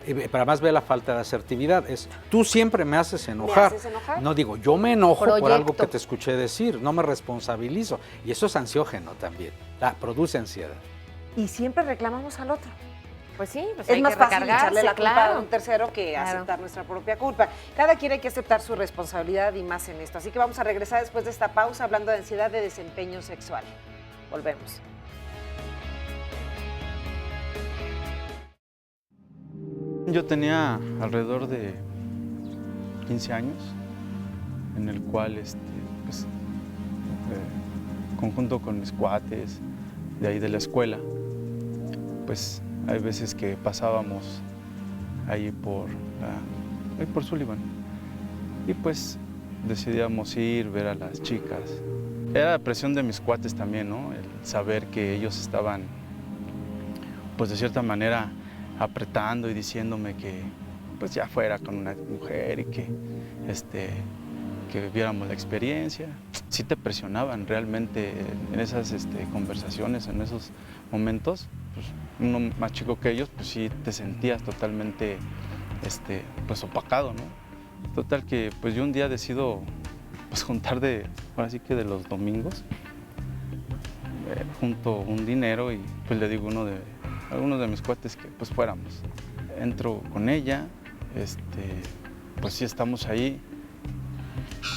Pero además ve la falta de asertividad, es tú siempre me haces enojar. ¿Me haces enojar? No digo, yo me enojo por Proyecto. algo que te escuché decir, no me responsabilizo. Y eso es ansiógeno también, produce ansiedad. Y siempre reclamamos al otro. Pues sí, pues Es hay más que fácil recargarse, echarle la culpa claro. a un tercero que Claro. aceptar nuestra propia culpa. Cada quien hay que aceptar su responsabilidad y más en esto. Así que vamos a regresar después de esta pausa hablando de ansiedad de desempeño sexual. Volvemos. Yo tenía alrededor de 15 años, en el cual, pues, conjunto con mis cuates de ahí de la escuela, pues hay veces que pasábamos ahí por Sullivan y pues decidíamos ir, ver a las chicas. Era la presión de mis cuates también, ¿no? El saber que ellos estaban, pues de cierta manera, apretando y diciéndome que pues ya fuera con una mujer y que viéramos la experiencia. Sí te presionaban realmente en esas conversaciones, en esos momentos. Pues, uno más chico que ellos, pues sí te sentías totalmente pues opacado, ¿no? Total que pues yo un día decido pues juntar ahora sí que de los domingos, junto un dinero y pues le digo a algunos de mis cuates que pues fuéramos. Entro con ella, pues sí estamos ahí,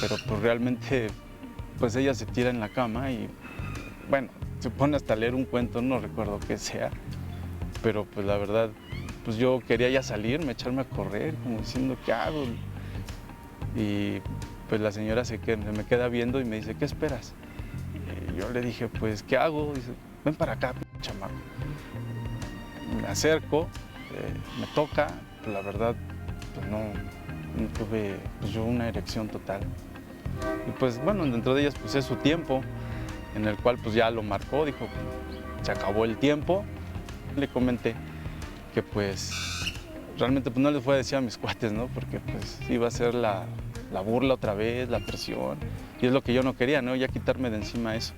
pero pues realmente pues ella se tira en la cama y bueno, se pone hasta a leer un cuento, no recuerdo qué sea, pero pues la verdad, pues yo quería ya salirme, echarme a correr, como diciendo, ¿qué hago? Y pues la señora se me queda viendo y me dice, ¿qué esperas? Y yo le dije, pues, ¿qué hago? Dice, ven para acá, chamaco. Me acerco, me toca, pues la verdad, pues no tuve pues yo una erección total. Y pues bueno, dentro de ellas pues es su tiempo, en el cual pues ya lo marcó, dijo, se acabó el tiempo. Le comenté que pues realmente pues no les voy a decir a mis cuates, ¿no? Porque pues iba a ser la burla otra vez, la presión, y es lo que yo no quería, ¿no? Ya quitarme de encima eso.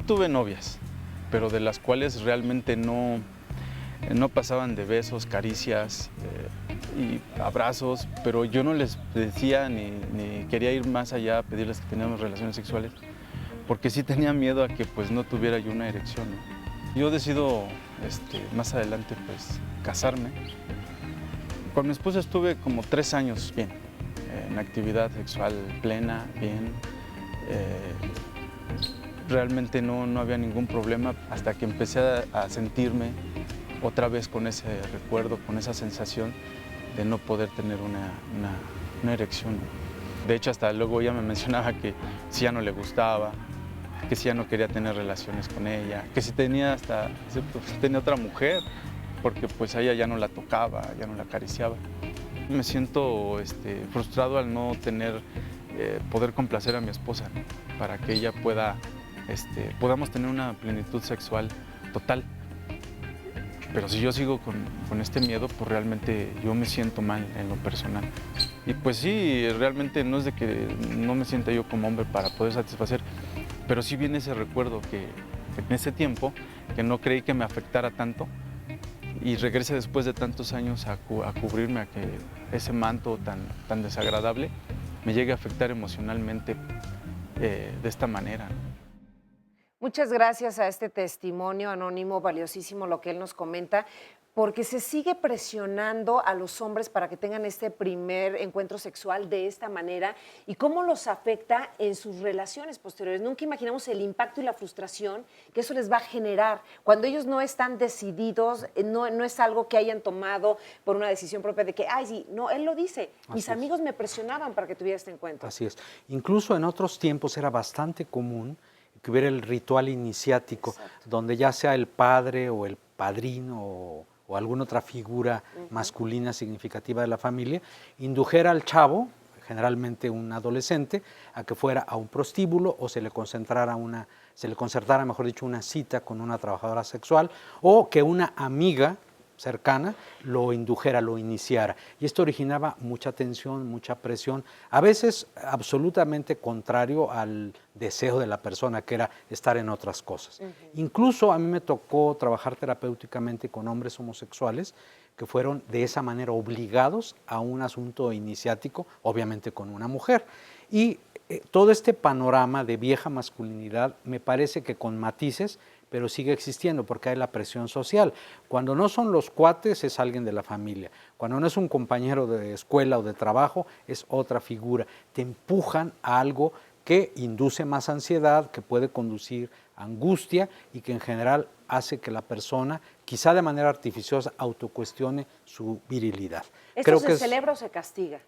Tuve novias, pero de las cuales realmente no pasaban de besos, caricias y abrazos, pero yo no les decía ni quería ir más allá a pedirles que teníamos relaciones sexuales, porque sí tenía miedo a que pues no tuviera yo una erección, ¿no? Yo decido más adelante pues casarme. Con mi esposa estuve como 3 años bien, en actividad sexual plena, bien. Realmente no había ningún problema hasta que empecé a sentirme otra vez con ese recuerdo, con esa sensación de no poder tener una erección. De hecho, hasta luego ella me mencionaba que si ya no le gustaba, que si ya no quería tener relaciones con ella, que si tenía tenía otra mujer, porque pues a ella ya no la tocaba, ya no la acariciaba. Me siento frustrado al no poder complacer a mi esposa, ¿no? Para que ella podamos tener una plenitud sexual total. Pero si yo sigo con este miedo, pues realmente yo me siento mal en lo personal. Y pues sí, realmente no es de que no me sienta yo como hombre para poder satisfacer, pero sí viene ese recuerdo que en ese tiempo, que no creí que me afectara tanto, y regrese después de tantos años a cubrirme, a que ese manto tan desagradable me llegue a afectar emocionalmente de esta manera. Muchas gracias a este testimonio anónimo, valiosísimo lo que él nos comenta, porque se sigue presionando a los hombres para que tengan este primer encuentro sexual de esta manera y cómo los afecta en sus relaciones posteriores. Nunca imaginamos el impacto y la frustración que eso les va a generar. Cuando ellos no están decididos, no es algo que hayan tomado por una decisión propia de que, ay, sí, no, él lo dice. Mis amigos me presionaban para que tuviera este encuentro. Así es. Incluso en otros tiempos era bastante común que hubiera el ritual iniciático, exacto, donde ya sea el padre o el padrino o alguna otra figura masculina significativa de la familia, indujera al chavo, generalmente un adolescente, a que fuera a un prostíbulo o se le concertara, mejor dicho, una cita con una trabajadora sexual, o que una amiga cercana lo indujera, lo iniciara. Y esto originaba mucha tensión, mucha presión, a veces absolutamente contrario al deseo de la persona, que era estar en otras cosas. Incluso a mí me tocó trabajar terapéuticamente con hombres homosexuales que fueron de esa manera obligados a un asunto iniciático, obviamente con una mujer. Y todo este panorama de vieja masculinidad me parece que con matices, pero sigue existiendo porque hay la presión social. Cuando no son los cuates es alguien de la familia, cuando no es un compañero de escuela o de trabajo es otra figura. Te empujan a algo que induce más ansiedad, que puede conducir a angustia y que en general hace que la persona, quizá de manera artificiosa, autocuestione su virilidad. ¿Esto se celebra o se castiga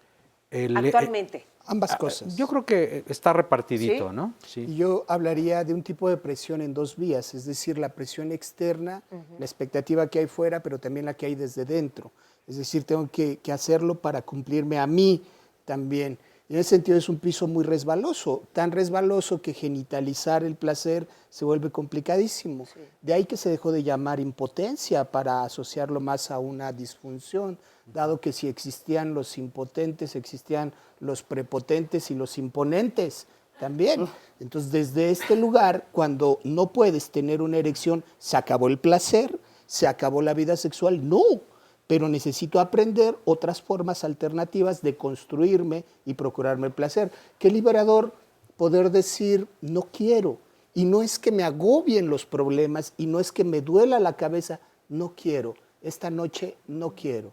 actualmente? Ambas cosas. Yo creo que está repartidito, ¿Sí? ¿no? Sí. Y yo hablaría de un tipo de presión en dos vías, es decir, la presión externa, la expectativa que hay fuera, pero también la que hay desde dentro. Es decir, tengo que hacerlo para cumplirme a mí también. Y en ese sentido es un piso muy resbaloso, tan resbaloso que genitalizar el placer se vuelve complicadísimo. Sí. De ahí que se dejó de llamar impotencia para asociarlo más a una disfunción, dado que si existían los impotentes, existían los prepotentes y los imponentes también. Entonces, desde este lugar, cuando no puedes tener una erección, se acabó el placer, se acabó la vida sexual, no. Pero necesito aprender otras formas alternativas de construirme y procurarme el placer. Qué liberador poder decir, no quiero. Y no es que me agobien los problemas y no es que me duela la cabeza, no quiero. Esta noche no quiero.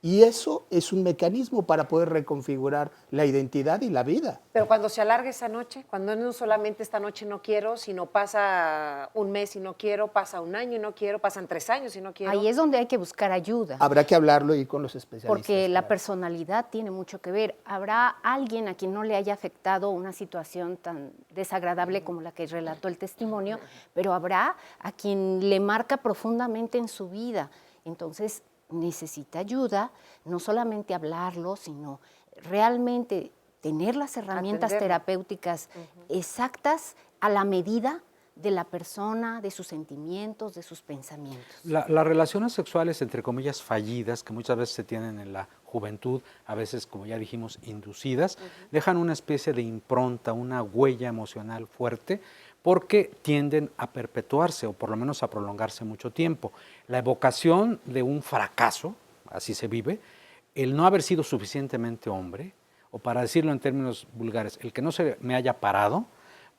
Y eso es un mecanismo para poder reconfigurar la identidad y la vida. Pero cuando se alarga esa noche, cuando no solamente esta noche no quiero, sino pasa un mes y no quiero, pasa un año y no quiero, pasan 3 años y no quiero. Ahí es donde hay que buscar ayuda. Habrá que hablarlo y con los especialistas. Porque la personalidad tiene mucho que ver. Habrá alguien a quien no le haya afectado una situación tan desagradable como la que relató el testimonio, pero habrá a quien le marca profundamente en su vida. Entonces, necesita ayuda, no solamente hablarlo, sino realmente tener las herramientas terapéuticas exactas a la medida de la persona, de sus sentimientos, de sus pensamientos. Las relaciones sexuales, entre comillas, fallidas, que muchas veces se tienen en la juventud, a veces, como ya dijimos, inducidas, dejan una especie de impronta, una huella emocional fuerte, porque tienden a perpetuarse o por lo menos a prolongarse mucho tiempo. La evocación de un fracaso, así se vive, el no haber sido suficientemente hombre, o para decirlo en términos vulgares, el que no se me haya parado,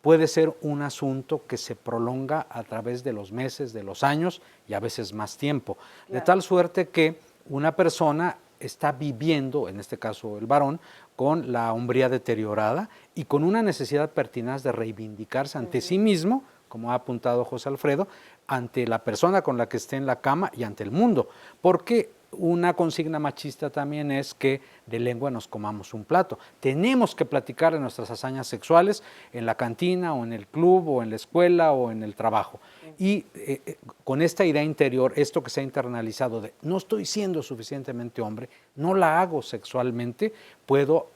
puede ser un asunto que se prolonga a través de los meses, de los años y a veces más tiempo. Claro. De tal suerte que una persona está viviendo, en este caso el varón, con la hombría deteriorada y con una necesidad pertinaz de reivindicarse ante sí mismo, como ha apuntado José Alfredo, ante la persona con la que esté en la cama y ante el mundo. Porque una consigna machista también es que de lengua nos comamos un plato. Tenemos que platicar de nuestras hazañas sexuales en la cantina o en el club o en la escuela o en el trabajo. Y con esta idea interior, esto que se ha internalizado de no estoy siendo suficientemente hombre, no la hago sexualmente, puedo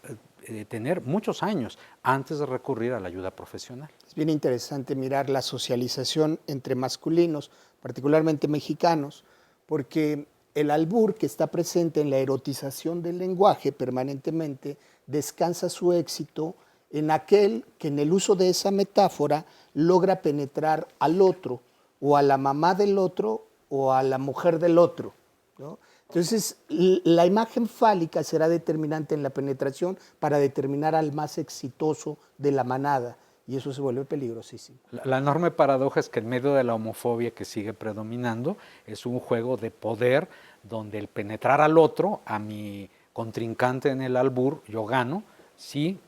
tener muchos años antes de recurrir a la ayuda profesional. Es bien interesante mirar la socialización entre masculinos, particularmente mexicanos, porque el albur que está presente en la erotización del lenguaje permanentemente descansa su éxito en aquel que en el uso de esa metáfora logra penetrar al otro, o a la mamá del otro, o a la mujer del otro, ¿no? Entonces, la imagen fálica será determinante en la penetración para determinar al más exitoso de la manada, y eso se vuelve peligrosísimo. La enorme paradoja es que en medio de la homofobia que sigue predominando, es un juego de poder donde el penetrar al otro, a mi contrincante en el albur, yo gano, sí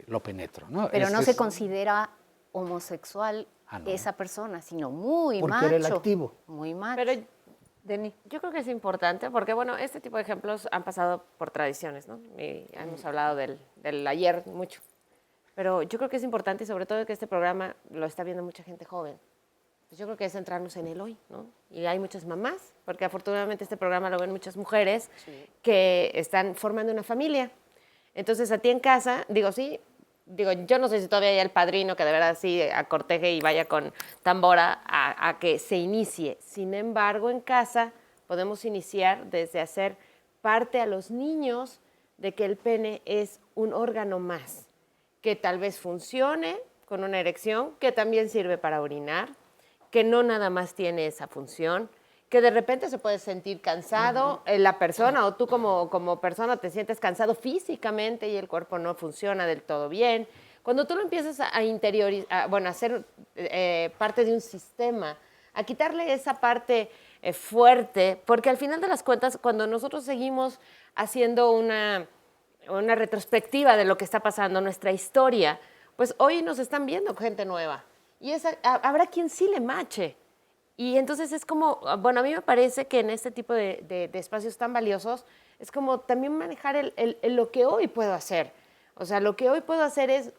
lo penetro, ¿no? Pero no se considera homosexual esa persona, sino muy porque macho. Era el activo. Muy macho. Pero Deni, yo creo que es importante porque, bueno, este tipo de ejemplos han pasado por tradiciones, ¿no? Y hemos hablado del ayer mucho. Pero yo creo que es importante, y sobre todo que este programa lo está viendo mucha gente joven. Pues yo creo que es centrarnos en el hoy, ¿no? Y hay muchas mamás, porque afortunadamente este programa lo ven muchas mujeres que están formando una familia. Entonces, a ti en casa, digo, sí, digo, yo no sé si todavía hay el padrino que de verdad sí acorteje y vaya con tambora a que se inicie. Sin embargo, en casa podemos iniciar desde hacer parte a los niños de que el pene es un órgano más, que tal vez funcione con una erección, que también sirve para orinar, que no nada más tiene esa función, que de repente se puede sentir cansado la persona, o tú como persona te sientes cansado físicamente y el cuerpo no funciona del todo bien. Cuando tú lo empiezas a interiorizar, bueno, a ser parte de un sistema, a quitarle esa parte fuerte, porque al final de las cuentas, cuando nosotros seguimos haciendo una retrospectiva de lo que está pasando, nuestra historia, pues hoy nos están viendo gente nueva y habrá quien sí le mache. Y entonces es como, bueno, a mí me parece que en este tipo de espacios tan valiosos es como también manejar lo que hoy puedo hacer. O sea, lo que hoy puedo hacer es,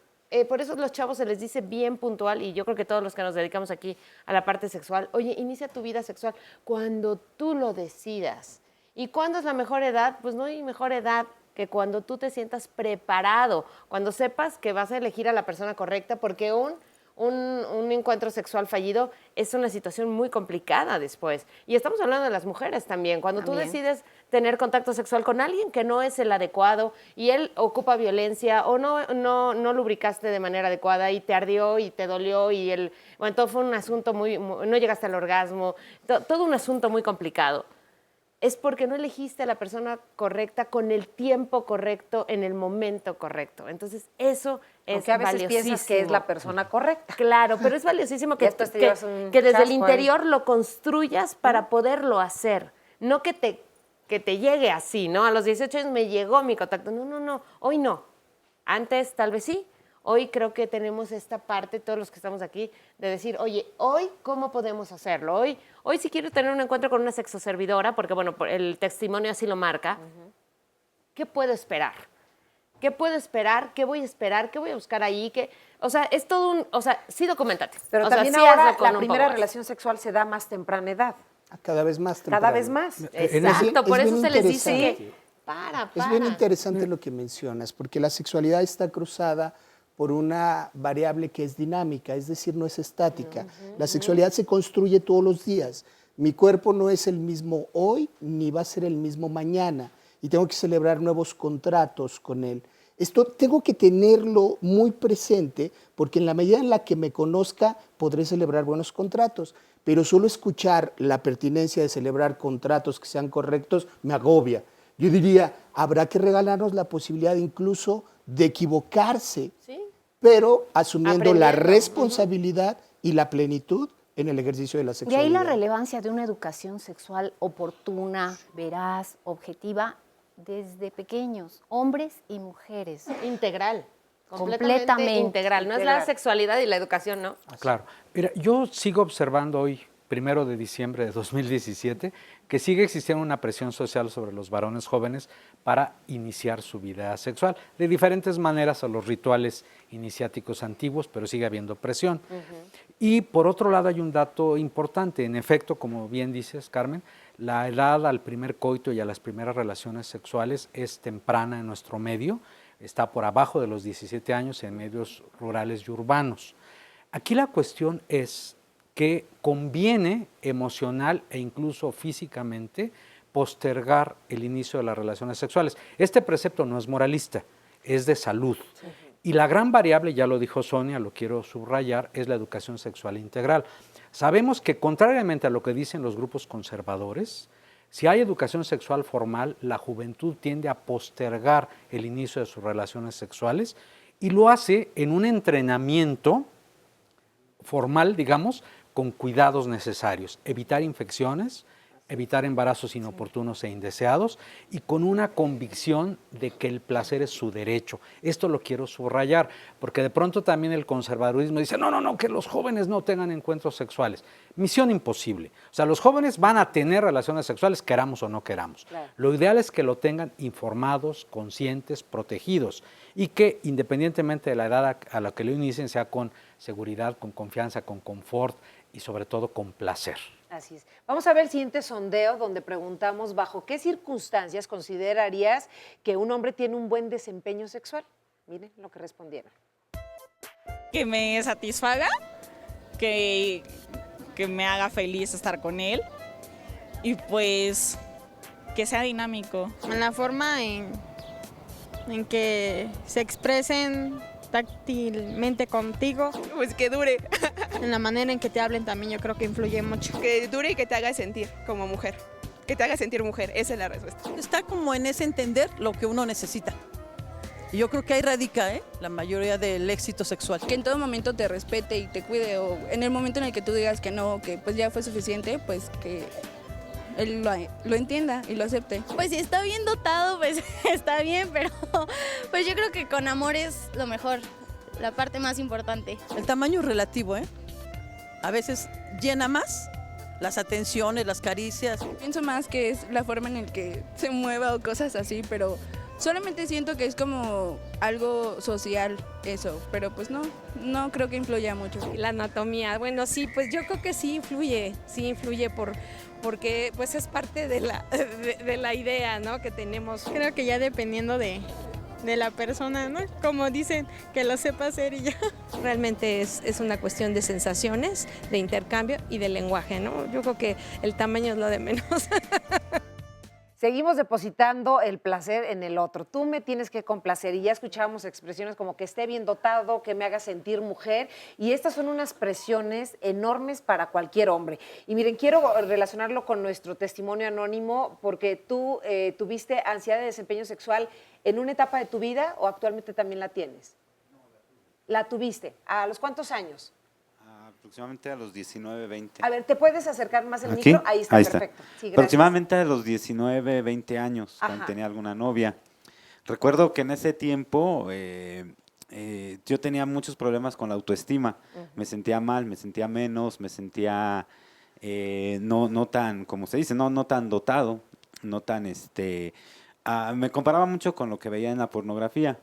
por eso los chavos se les dice bien puntual, y yo creo que todos los que nos dedicamos aquí a la parte sexual, oye, inicia tu vida sexual cuando tú lo decidas. ¿Y cuándo es la mejor edad? Pues no hay mejor edad que cuando tú te sientas preparado, cuando sepas que vas a elegir a la persona correcta, porque un encuentro sexual fallido es una situación muy complicada después. Y estamos hablando de las mujeres también. Cuando tú decides tener contacto sexual con alguien que no es el adecuado y él ocupa violencia o no lubricaste de manera adecuada y te ardió y te dolió y bueno, todo fue un asunto no llegaste al orgasmo, todo un asunto muy complicado. Es porque no elegiste a la persona correcta con el tiempo correcto, en el momento correcto. Entonces, eso es Porque a veces valiosísimo. piensas que es la persona correcta. Claro, pero es valiosísimo que desde el interior lo construyas para poderlo hacer. No que te llegue así, ¿no? A los 18 años me llegó mi contacto. No, hoy no. Antes tal vez sí. Hoy creo que tenemos esta parte, todos los que estamos aquí, de decir, oye, hoy, ¿cómo podemos hacerlo? Hoy si quiero tener un encuentro con una sexoservidora, porque, bueno, el testimonio así lo marca, ¿qué puedo esperar? ¿Qué puedo esperar? ¿Qué voy a esperar? ¿Qué voy a buscar ahí? O sea, es todo sí documentate. Pero o también sea, sí ahora la un primera poco más. relación sexual se da más temprana edad. Cada vez más temprano. Cada vez más. Exacto, por eso se les dice interesante. que para. Es bien interesante lo que mencionas, porque la sexualidad está cruzada por una variable que es dinámica, es decir, no es estática. La sexualidad se construye todos los días. Mi cuerpo no es el mismo hoy, ni va a ser el mismo mañana, y tengo que celebrar nuevos contratos con él. Esto tengo que tenerlo muy presente, porque en la medida en la que me conozca, podré celebrar buenos contratos, pero solo escuchar la pertinencia de celebrar contratos que sean correctos me agobia. Yo diría, habrá que regalarnos la posibilidad incluso de equivocarse, ¿sí? Pero asumiendo la Aprendiendo. responsabilidad y la plenitud en el ejercicio de la De sexualidad. ahí la relevancia de una educación sexual oportuna, veraz, objetiva, desde pequeños, hombres y mujeres. Integral. Completamente integral. No es la sexualidad y la educación, ¿no? Claro. Mira, yo sigo observando hoy, 1 de diciembre de 2017, que sigue existiendo una presión social sobre los varones jóvenes para iniciar su vida sexual. De diferentes maneras a los rituales iniciáticos antiguos, pero sigue habiendo presión. Y por otro lado hay un dato importante. En efecto, como bien dices, Carmen, la edad al primer coito y a las primeras relaciones sexuales es temprana en nuestro medio. Está por abajo de los 17 años en medios rurales y urbanos. Aquí la cuestión es que conviene emocional e incluso físicamente postergar el inicio de las relaciones sexuales. Este precepto no es moralista, es de salud. Y la gran variable, ya lo dijo Sonia, lo quiero subrayar, es la educación sexual integral. Sabemos que contrariamente a lo que dicen los grupos conservadores, si hay educación sexual formal, la juventud tiende a postergar el inicio de sus relaciones sexuales y lo hace en un entrenamiento formal, digamos, con cuidados necesarios, evitar infecciones, evitar embarazos inoportunos e indeseados y con una convicción de que el placer es su derecho. Esto lo quiero subrayar, porque de pronto también el conservadurismo dice, no, que los jóvenes no tengan encuentros sexuales. Misión imposible. O sea, los jóvenes van a tener relaciones sexuales, queramos o no queramos. Claro. Lo ideal es que lo tengan informados, conscientes, protegidos y que independientemente de la edad a la que lo inicien sea con seguridad, con confianza, con confort y sobre todo con placer. Así es. Vamos a ver el siguiente sondeo donde preguntamos bajo qué circunstancias considerarías que un hombre tiene un buen desempeño sexual. Miren lo que respondieron. Que me satisfaga, que me haga feliz estar con él y pues que sea dinámico. En la forma en que se expresen táctilmente contigo. Pues que dure. En la manera en que te hablen también yo creo que influye mucho. Que dure y que te haga sentir como mujer. Que te haga sentir mujer, esa es la respuesta. Está como en ese entender lo que uno necesita. Y yo creo que ahí radica la mayoría del éxito sexual. Que en todo momento te respete y te cuide, o en el momento en el que tú digas que no, que pues ya fue suficiente, pues que él lo entienda y lo acepte. Pues si está bien dotado, pues está bien, pero pues yo creo que con amor es lo mejor, la parte más importante. El tamaño es relativo, A veces llena más las atenciones, las caricias. Pienso más que es la forma en la que se mueva o cosas así, pero solamente siento que es como algo social eso, pero pues no creo que influya mucho. La anatomía, bueno, sí, pues yo creo que sí influye porque pues es parte de la idea, ¿no?, que tenemos. Creo que ya dependiendo de la persona, ¿no? Como dicen, que lo sepa hacer y ya. Realmente es una cuestión de sensaciones, de intercambio y de lenguaje, ¿no? Yo creo que el tamaño es lo de menos. Seguimos depositando el placer en el otro. Tú me tienes que complacer y ya escuchábamos expresiones como que esté bien dotado, que me haga sentir mujer y estas son unas presiones enormes para cualquier hombre. Y miren, quiero relacionarlo con nuestro testimonio anónimo porque tú tuviste ansiedad de desempeño sexual en una etapa de tu vida o actualmente también la tienes. ¿La tuviste? ¿A los cuántos años? Aproximadamente a los 19, 20. A ver, ¿te puedes acercar más el ¿Aquí? micro? Ahí está, perfecto. Sí, aproximadamente a los 19, 20 años, cuando Ajá. tenía alguna novia. Recuerdo que en ese tiempo yo tenía muchos problemas con la autoestima. Me sentía mal, me sentía menos, me sentía no tan, como se dice, no tan dotado, no tan me comparaba mucho con lo que veía en la pornografía.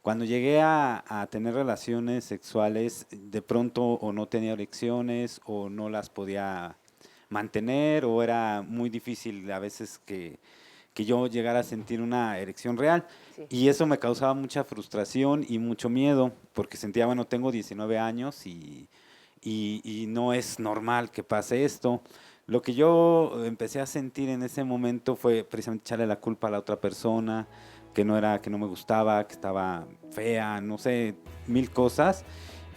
Cuando llegué a tener relaciones sexuales, de pronto o no tenía erecciones o no las podía mantener o era muy difícil a veces que yo llegara a sentir una erección real. Sí. Y eso me causaba mucha frustración y mucho miedo porque sentía, bueno, tengo 19 años y no es normal que pase esto. Lo que yo empecé a sentir en ese momento fue precisamente echarle la culpa a la otra persona, que no me gustaba, que estaba fea, no sé, 1000 cosas.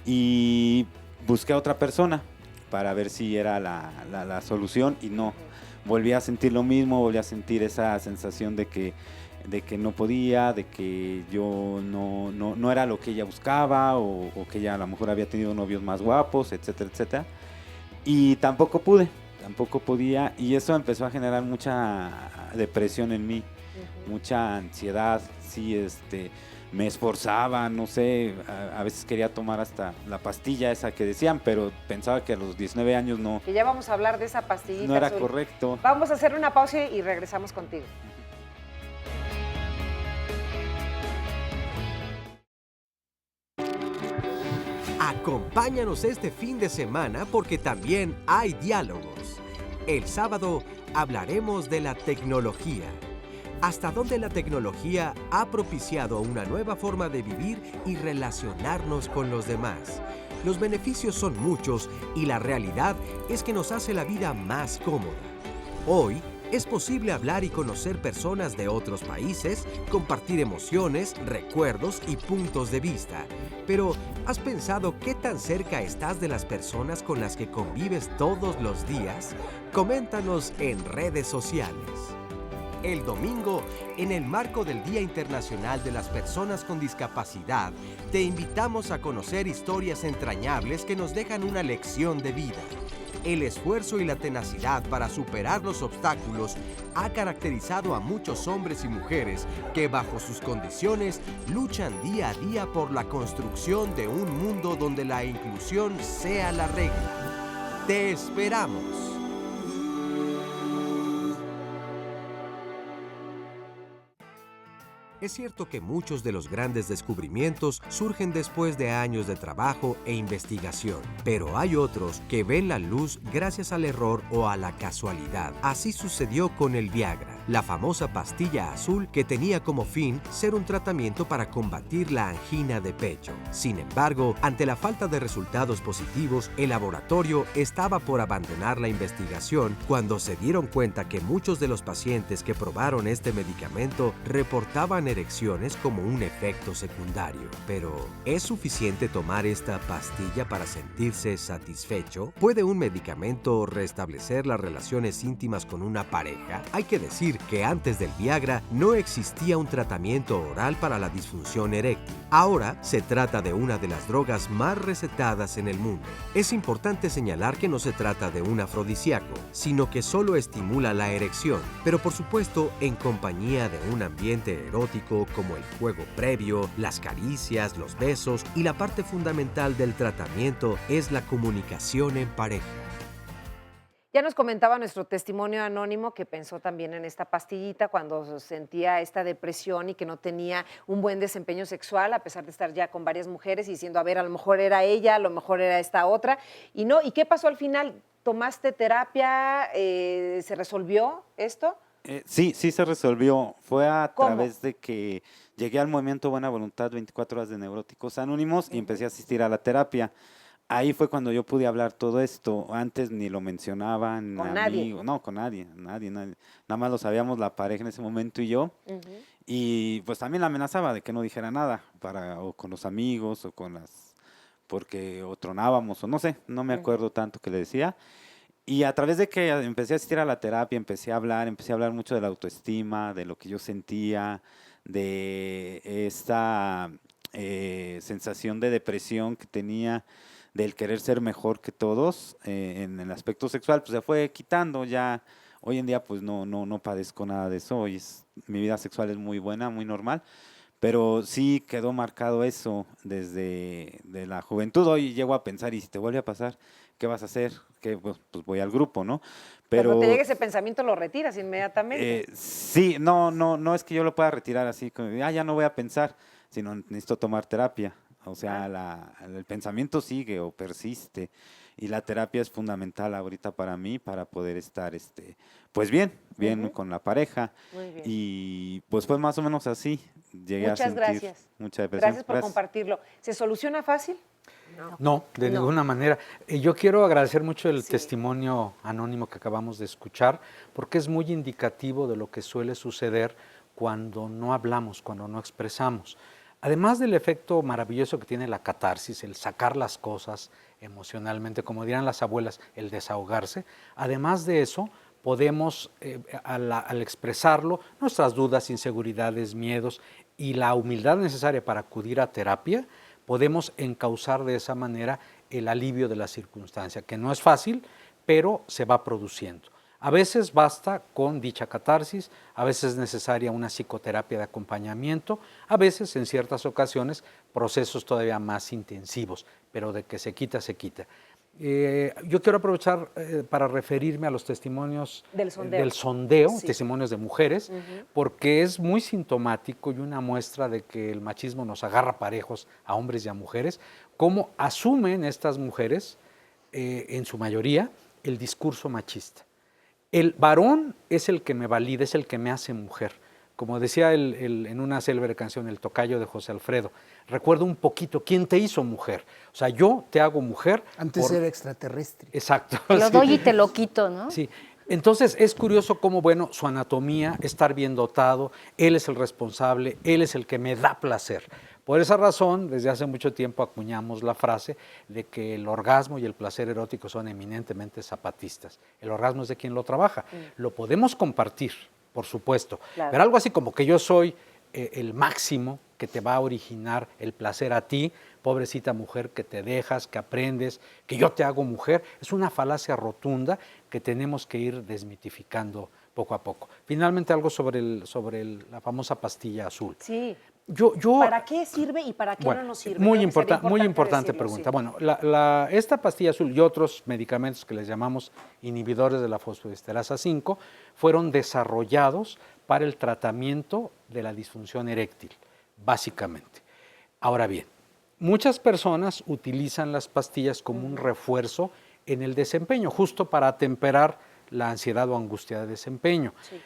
Y busqué a otra persona para ver si era la solución y no. Volví a sentir lo mismo, volví a sentir esa sensación de que no podía, de que yo no era lo que ella buscaba o que ella a lo mejor había tenido novios más guapos, etcétera, etcétera. Y tampoco podía y eso empezó a generar mucha depresión en mí. Mucha ansiedad, sí, me esforzaba, no sé, a veces quería tomar hasta la pastilla esa que decían, pero pensaba que a los 19 años no. Que ya vamos a hablar de esa pastillita. No era azul. correcto. Vamos a hacer una pausa y regresamos contigo. Acompáñanos este fin de semana porque también hay diálogos. El sábado hablaremos de la tecnología. Hasta dónde la tecnología ha propiciado una nueva forma de vivir y relacionarnos con los demás. Los beneficios son muchos y la realidad es que nos hace la vida más cómoda. Hoy es posible hablar y conocer personas de otros países, compartir emociones, recuerdos y puntos de vista. Pero, ¿has pensado qué tan cerca estás de las personas con las que convives todos los días? Coméntanos en redes sociales. El domingo, en el marco del Día Internacional de las Personas con Discapacidad, te invitamos a conocer historias entrañables que nos dejan una lección de vida. El esfuerzo y la tenacidad para superar los obstáculos ha caracterizado a muchos hombres y mujeres que bajo sus condiciones luchan día a día por la construcción de un mundo donde la inclusión sea la regla. ¡Te esperamos! Es cierto que muchos de los grandes descubrimientos surgen después de años de trabajo e investigación, pero hay otros que ven la luz gracias al error o a la casualidad. Así sucedió con el Viagra, la famosa pastilla azul que tenía como fin ser un tratamiento para combatir la angina de pecho. Sin embargo, ante la falta de resultados positivos, el laboratorio estaba por abandonar la investigación cuando se dieron cuenta que muchos de los pacientes que probaron este medicamento reportaban erecciones como un efecto secundario. Pero, ¿es suficiente tomar esta pastilla para sentirse satisfecho? ¿Puede un medicamento restablecer las relaciones íntimas con una pareja? Hay que decir que antes del Viagra no existía un tratamiento oral para la disfunción eréctil. Ahora se trata de una de las drogas más recetadas en el mundo. Es importante señalar que no se trata de un afrodisíaco, sino que solo estimula la erección, pero por supuesto en compañía de un ambiente erótico como el juego previo, las caricias, los besos y la parte fundamental del tratamiento es la comunicación en pareja. Ya nos comentaba nuestro testimonio anónimo que pensó también en esta pastillita cuando sentía esta depresión y que no tenía un buen desempeño sexual, a pesar de estar ya con varias mujeres y diciendo, a ver, a lo mejor era ella, a lo mejor era esta otra. Y no, ¿y qué pasó al final? ¿Tomaste terapia? ¿Se resolvió esto? Sí se resolvió. Fue a ¿Cómo? través de que llegué al movimiento Buena Voluntad 24 horas de Neuróticos Anónimos y empecé a asistir a la terapia. Ahí fue cuando yo pude hablar todo esto. Antes ni lo mencionaban. ¿Con nadie? Amigos. No, con nadie. Nada más lo sabíamos la pareja en ese momento y yo. Y pues también la amenazaba de que no dijera nada o con los amigos o con porque o tronábamos o no sé, no me acuerdo tanto que le decía. Y a través de que empecé a asistir a la terapia, empecé a hablar mucho de la autoestima, de lo que yo sentía, de esta sensación de depresión que tenía, del querer ser mejor que todos en el aspecto sexual, pues se fue quitando ya. Hoy en día pues no padezco nada de eso, mi vida sexual es muy buena, muy normal, pero sí quedó marcado eso desde de la juventud. Hoy llego a pensar, y si te vuelve a pasar, ¿qué vas a hacer? Que pues voy al grupo, ¿no? Pero cuando te llegue ese pensamiento lo retiras inmediatamente. Sí, no es que yo lo pueda retirar así, como, ya no voy a pensar, sino necesito tomar terapia. O sea, el pensamiento sigue o persiste, y la terapia es fundamental ahorita para mí, para poder estar pues bien con la pareja. Muy bien. Y pues fue más o menos así. Llegué a sentir gracias. mucha depresión. Gracias por compartirlo. ¿Se soluciona fácil? No, de ninguna manera. Yo quiero agradecer mucho el testimonio anónimo que acabamos de escuchar, porque es muy indicativo de lo que suele suceder cuando no hablamos, cuando no expresamos. Además del efecto maravilloso que tiene la catarsis, el sacar las cosas emocionalmente, como dirán las abuelas, el desahogarse, además de eso, podemos, al expresarlo, nuestras dudas, inseguridades, miedos y la humildad necesaria para acudir a terapia, podemos encauzar de esa manera el alivio de la circunstancia, que no es fácil, pero se va produciendo. A veces basta con dicha catarsis, a veces es necesaria una psicoterapia de acompañamiento, a veces, en ciertas ocasiones, procesos todavía más intensivos, pero de que se quita, se quita. Yo quiero aprovechar para referirme a los testimonios del sondeo, testimonios de mujeres, porque es muy sintomático y una muestra de que el machismo nos agarra parejos a hombres y a mujeres, cómo asumen estas mujeres, en su mayoría, el discurso machista. El varón es el que me valida, es el que me hace mujer. Como decía en una célebre canción, el tocayo de José Alfredo, recuerda un poquito, ¿quién te hizo mujer? O sea, yo te hago mujer. Antes era extraterrestre. Exacto. Te lo doy y te lo quito, ¿no? Sí. Entonces es curioso cómo, bueno, su anatomía, estar bien dotado, él es el responsable, él es el que me da placer. Por esa razón, desde hace mucho tiempo acuñamos la frase de que el orgasmo y el placer erótico son eminentemente zapatistas. El orgasmo es de quien lo trabaja. Lo podemos compartir, por supuesto, pero algo así como que yo soy el máximo que te va a originar el placer a ti, pobrecita mujer que te dejas, que aprendes, que yo te hago mujer, es una falacia rotunda que tenemos que ir desmitificando poco a poco. Finalmente, algo sobre la famosa pastilla azul. Sí. ¿Para qué sirve y para qué no nos sirve? Muy, Creo que sería muy importante decirlo, pregunta. sí. Bueno, esta pastilla azul y otros medicamentos que les llamamos inhibidores de la fosfodiesterasa 5 fueron desarrollados para el tratamiento de la disfunción eréctil, básicamente. Ahora bien, muchas personas utilizan las pastillas como un refuerzo en el desempeño, justo para atemperar la ansiedad o angustia de desempeño. Sí.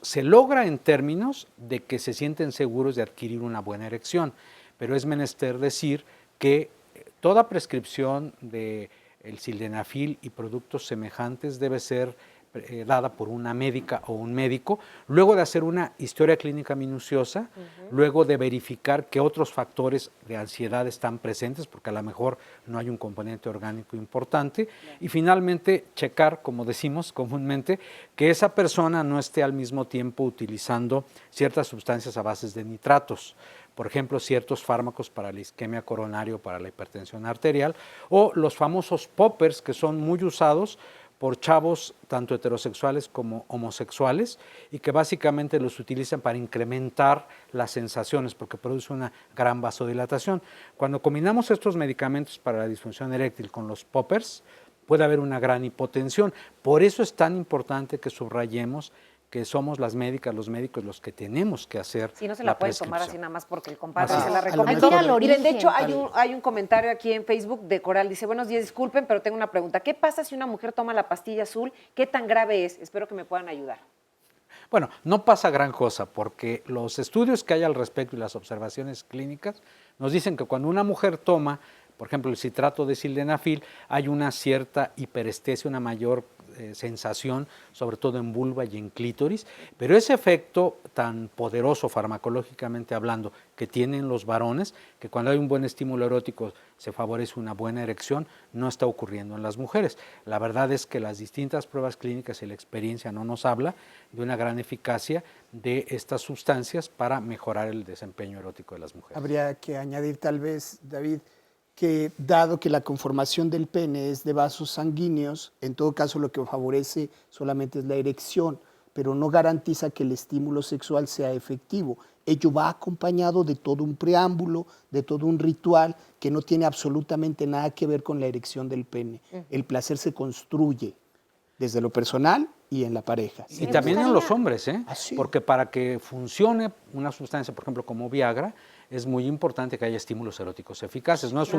Se logra en términos de que se sienten seguros de adquirir una buena erección, pero es menester decir que toda prescripción de el sildenafil y productos semejantes debe ser dada por una médica o un médico, luego de hacer una historia clínica minuciosa, luego de verificar que otros factores de ansiedad están presentes, porque a lo mejor no hay un componente orgánico importante, y finalmente checar, como decimos comúnmente, que esa persona no esté al mismo tiempo utilizando ciertas sustancias a base de nitratos, por ejemplo, ciertos fármacos para la isquemia coronaria o para la hipertensión arterial, o los famosos poppers que son muy usados por chavos tanto heterosexuales como homosexuales y que básicamente los utilizan para incrementar las sensaciones porque produce una gran vasodilatación. Cuando combinamos estos medicamentos para la disfunción eréctil con los poppers, puede haber una gran hipotensión. Por eso es tan importante que subrayemos que somos las médicas, los médicos los que tenemos que hacer. Sí, no se la pueden tomar así nada más porque el compadre se la recomendó. Miren, de hecho, hay un comentario aquí en Facebook de Coral. Dice, buenos días, disculpen, pero tengo una pregunta. ¿Qué pasa si una mujer toma la pastilla azul? ¿Qué tan grave es? Espero que me puedan ayudar. Bueno, no pasa gran cosa porque los estudios que hay al respecto y las observaciones clínicas nos dicen que cuando una mujer toma, por ejemplo, el citrato de sildenafil, hay una cierta hiperestesia, una mayor sensación, sobre todo en vulva y en clítoris, pero ese efecto tan poderoso farmacológicamente hablando que tienen los varones, que cuando hay un buen estímulo erótico se favorece una buena erección, no está ocurriendo en las mujeres. La verdad es que las distintas pruebas clínicas y la experiencia no nos habla de una gran eficacia de estas sustancias para mejorar el desempeño erótico de las mujeres. Habría que añadir tal vez, David, que dado que la conformación del pene es de vasos sanguíneos, en todo caso lo que favorece solamente es la erección, pero no garantiza que el estímulo sexual sea efectivo. Ello va acompañado de todo un preámbulo, de todo un ritual que no tiene absolutamente nada que ver con la erección del pene. El placer se construye desde lo personal y en la pareja. Y también en los hombres, porque para que funcione una sustancia, por ejemplo, como Viagra, es muy importante que haya estímulos eróticos eficaces. No es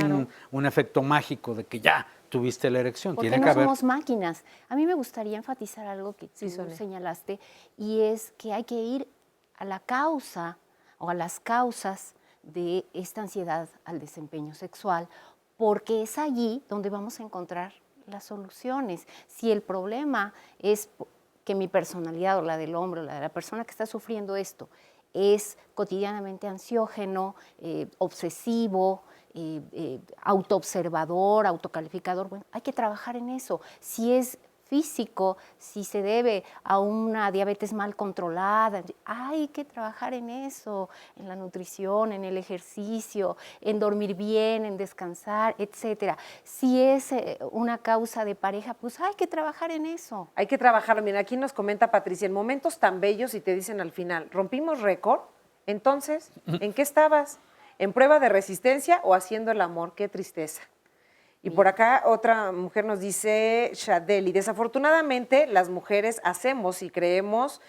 un efecto mágico de que ya tuviste la erección. Porque tiene no que haber... somos máquinas. A mí me gustaría enfatizar algo que tú señalaste, y es que hay que ir a la causa o a las causas de esta ansiedad al desempeño sexual, porque es allí donde vamos a encontrar las soluciones. Si el problema es que mi personalidad o la del hombre o la de la persona que está sufriendo esto es cotidianamente ansiógeno, obsesivo, autoobservador, autocalificador, bueno, hay que trabajar en eso. Si es físico, si se debe a una diabetes mal controlada, hay que trabajar en eso, en la nutrición, en el ejercicio, en dormir bien, en descansar, etcétera. Si es una causa de pareja, pues hay que trabajar en eso. Hay que trabajar. Mira, aquí nos comenta Patricia, en momentos tan bellos y te dicen al final, ¿rompimos récord? Entonces, ¿en qué estabas? ¿En prueba de resistencia o haciendo el amor? ¡Qué tristeza! Y por acá otra mujer nos dice, Shadeli, desafortunadamente las mujeres hacemos y creemos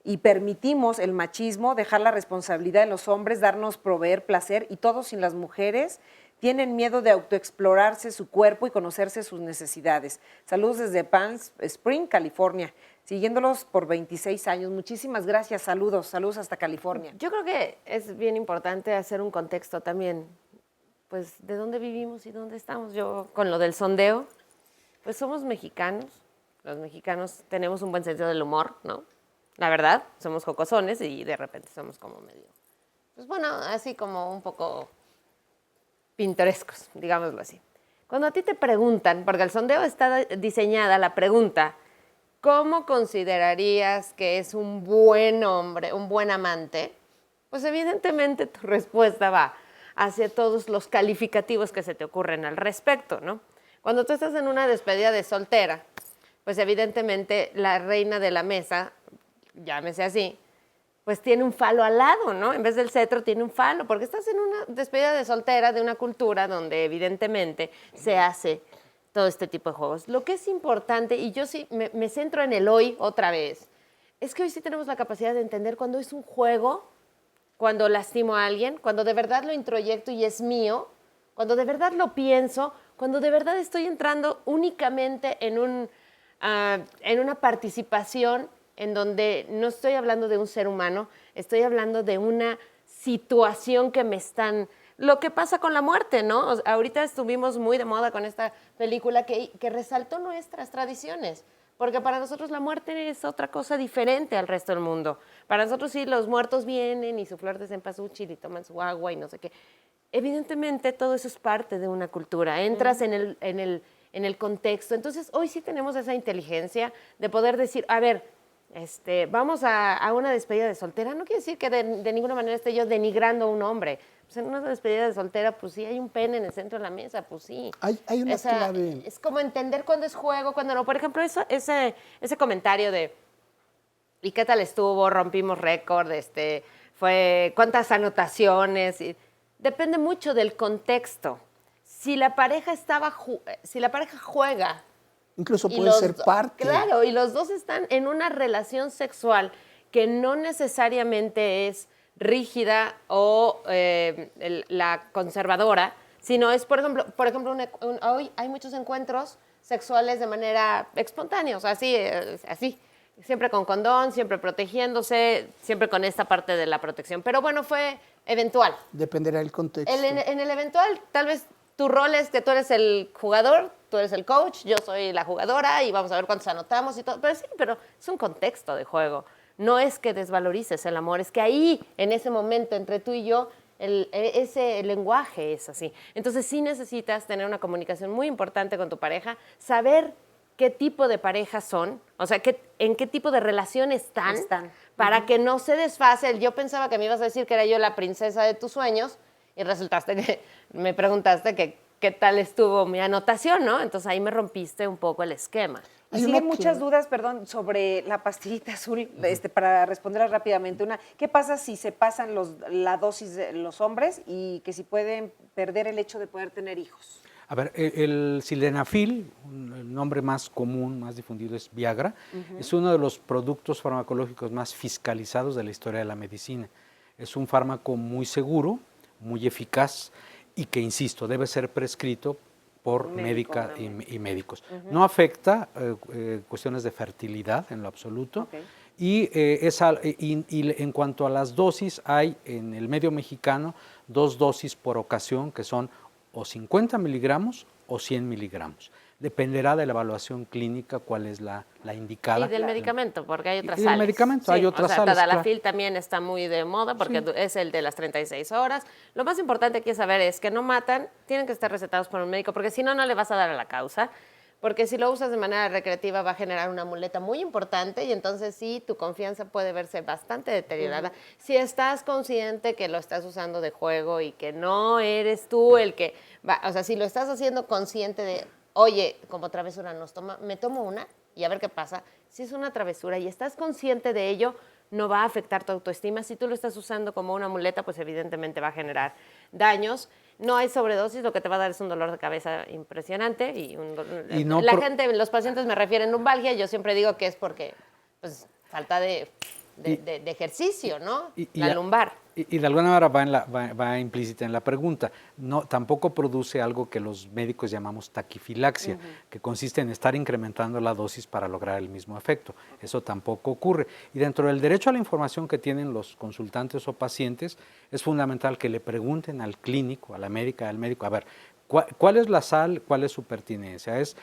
y permitimos el machismo, dejar la responsabilidad en los hombres, darnos proveer placer, y todos sin las mujeres tienen miedo de autoexplorarse su cuerpo y conocerse sus necesidades. Saludos desde Palm Spring, California, siguiéndolos por 26 años. Muchísimas gracias, saludos hasta California. Yo creo que es bien importante hacer un contexto también, pues, de dónde vivimos y dónde estamos. Yo, con lo del sondeo, pues somos mexicanos. Los mexicanos tenemos un buen sentido del humor, ¿no? La verdad, somos jocosones y de repente somos como medio, pues bueno, así como un poco pintorescos, digámoslo así. Cuando a ti te preguntan, porque el sondeo está diseñada la pregunta, ¿cómo considerarías que es un buen hombre, un buen amante? Pues evidentemente tu respuesta va hacia todos los calificativos que se te ocurren al respecto, ¿no? Cuando tú estás en una despedida de soltera, pues evidentemente la reina de la mesa, llámese así, pues tiene un falo al lado, ¿no? En vez del cetro tiene un falo, porque estás en una despedida de soltera de una cultura donde evidentemente se hace todo este tipo de juegos. Lo que es importante, y yo sí me centro en el hoy otra vez, es que hoy sí tenemos la capacidad de entender cuando es un juego, cuando lastimo a alguien, cuando de verdad lo introyecto y es mío, cuando de verdad lo pienso, cuando de verdad estoy entrando únicamente en una participación en donde no estoy hablando de un ser humano, estoy hablando de una situación que me están... Lo que pasa con la muerte, ¿no? O sea, ahorita estuvimos muy de moda con esta película que resaltó nuestras tradiciones, porque para nosotros la muerte es otra cosa diferente al resto del mundo. Para nosotros sí, los muertos vienen y su flor de cempasúchil y toman su agua y no sé qué. Evidentemente todo eso es parte de una cultura, entras en el contexto. Entonces hoy sí tenemos esa inteligencia de poder decir, a ver, vamos a una despedida de soltera. No quiere decir que de ninguna manera esté yo denigrando a un hombre. Pues en una despedida de soltera, pues sí, hay un pene en el centro de la mesa, pues sí. Hay una clave. Es como entender cuándo es juego, cuándo no. Por ejemplo, ese comentario de ¿y qué tal estuvo? Rompimos récord, fue cuántas anotaciones. Depende mucho del contexto. Si la pareja juega, incluso puede ser parte. Claro, y los dos están en una relación sexual que no necesariamente es rígida o la conservadora, sino es, por ejemplo hoy hay muchos encuentros sexuales de manera espontánea, o sea, así, siempre con condón, siempre protegiéndose, siempre con esta parte de la protección. Pero bueno, fue eventual. Dependerá del contexto. En el eventual, tal vez tu rol es que tú eres el jugador, tú eres el coach, yo soy la jugadora y vamos a ver cuántos anotamos y todo. Pero sí, pero es un contexto de juego. No es que desvalorices el amor, es que ahí, en ese momento, entre tú y yo, ese lenguaje es así. Entonces sí necesitas tener una comunicación muy importante con tu pareja, saber qué tipo de pareja son, o sea, en qué tipo de relación están. Para que no se desfase. Yo pensaba que me ibas a decir que era yo la princesa de tus sueños y resultaste que me preguntaste que qué tal estuvo mi anotación, ¿no? Entonces ahí me rompiste un poco el esquema. Y siguen muchas dudas, perdón, sobre la pastillita azul, para responder rápidamente. ¿Qué pasa si se pasan la dosis de los hombres y que si pueden perder el hecho de poder tener hijos? A ver, el sildenafil, el nombre más común, más difundido es Viagra, es uno de los productos farmacológicos más fiscalizados de la historia de la medicina. Es un fármaco muy seguro, muy eficaz y que, insisto, debe ser prescrito por médica y médicos. No afecta cuestiones de fertilidad en lo absoluto. Y en cuanto a las dosis, hay en el medio mexicano 2 dosis por ocasión que son o 50 miligramos o 100 miligramos. Dependerá de la evaluación clínica cuál es la indicada. Y del medicamento, porque hay otras sales. Y del medicamento hay otras sales. Tadalafil también está muy de moda porque es el de las 36 horas. Lo más importante aquí saber es que no matan, tienen que estar recetados por un médico, porque si no, no le vas a dar a la causa. Porque si lo usas de manera recreativa va a generar una muleta muy importante y entonces sí, tu confianza puede verse bastante deteriorada. Si estás consciente que lo estás usando de juego y que no eres tú el que va, o sea, si lo estás haciendo consciente de, oye, como travesura me tomo una y a ver qué pasa. Si es una travesura y estás consciente de ello, no va a afectar tu autoestima. Si tú lo estás usando como una muleta, pues evidentemente va a generar daños. No hay sobredosis, lo que te va a dar es un dolor de cabeza impresionante. Los pacientes me refieren a lumbalgia, yo siempre digo que es porque pues, falta de ejercicio, ¿no? La lumbar. Y de alguna manera va implícita en la pregunta. Tampoco produce algo que los médicos llamamos taquifilaxia, que consiste en estar incrementando la dosis para lograr el mismo efecto. Eso tampoco ocurre. Y dentro del derecho a la información que tienen los consultantes o pacientes, es fundamental que le pregunten al clínico, a la médica, al médico, a ver, ¿cuál es la sal? ¿Cuál es su pertinencia? ¿Es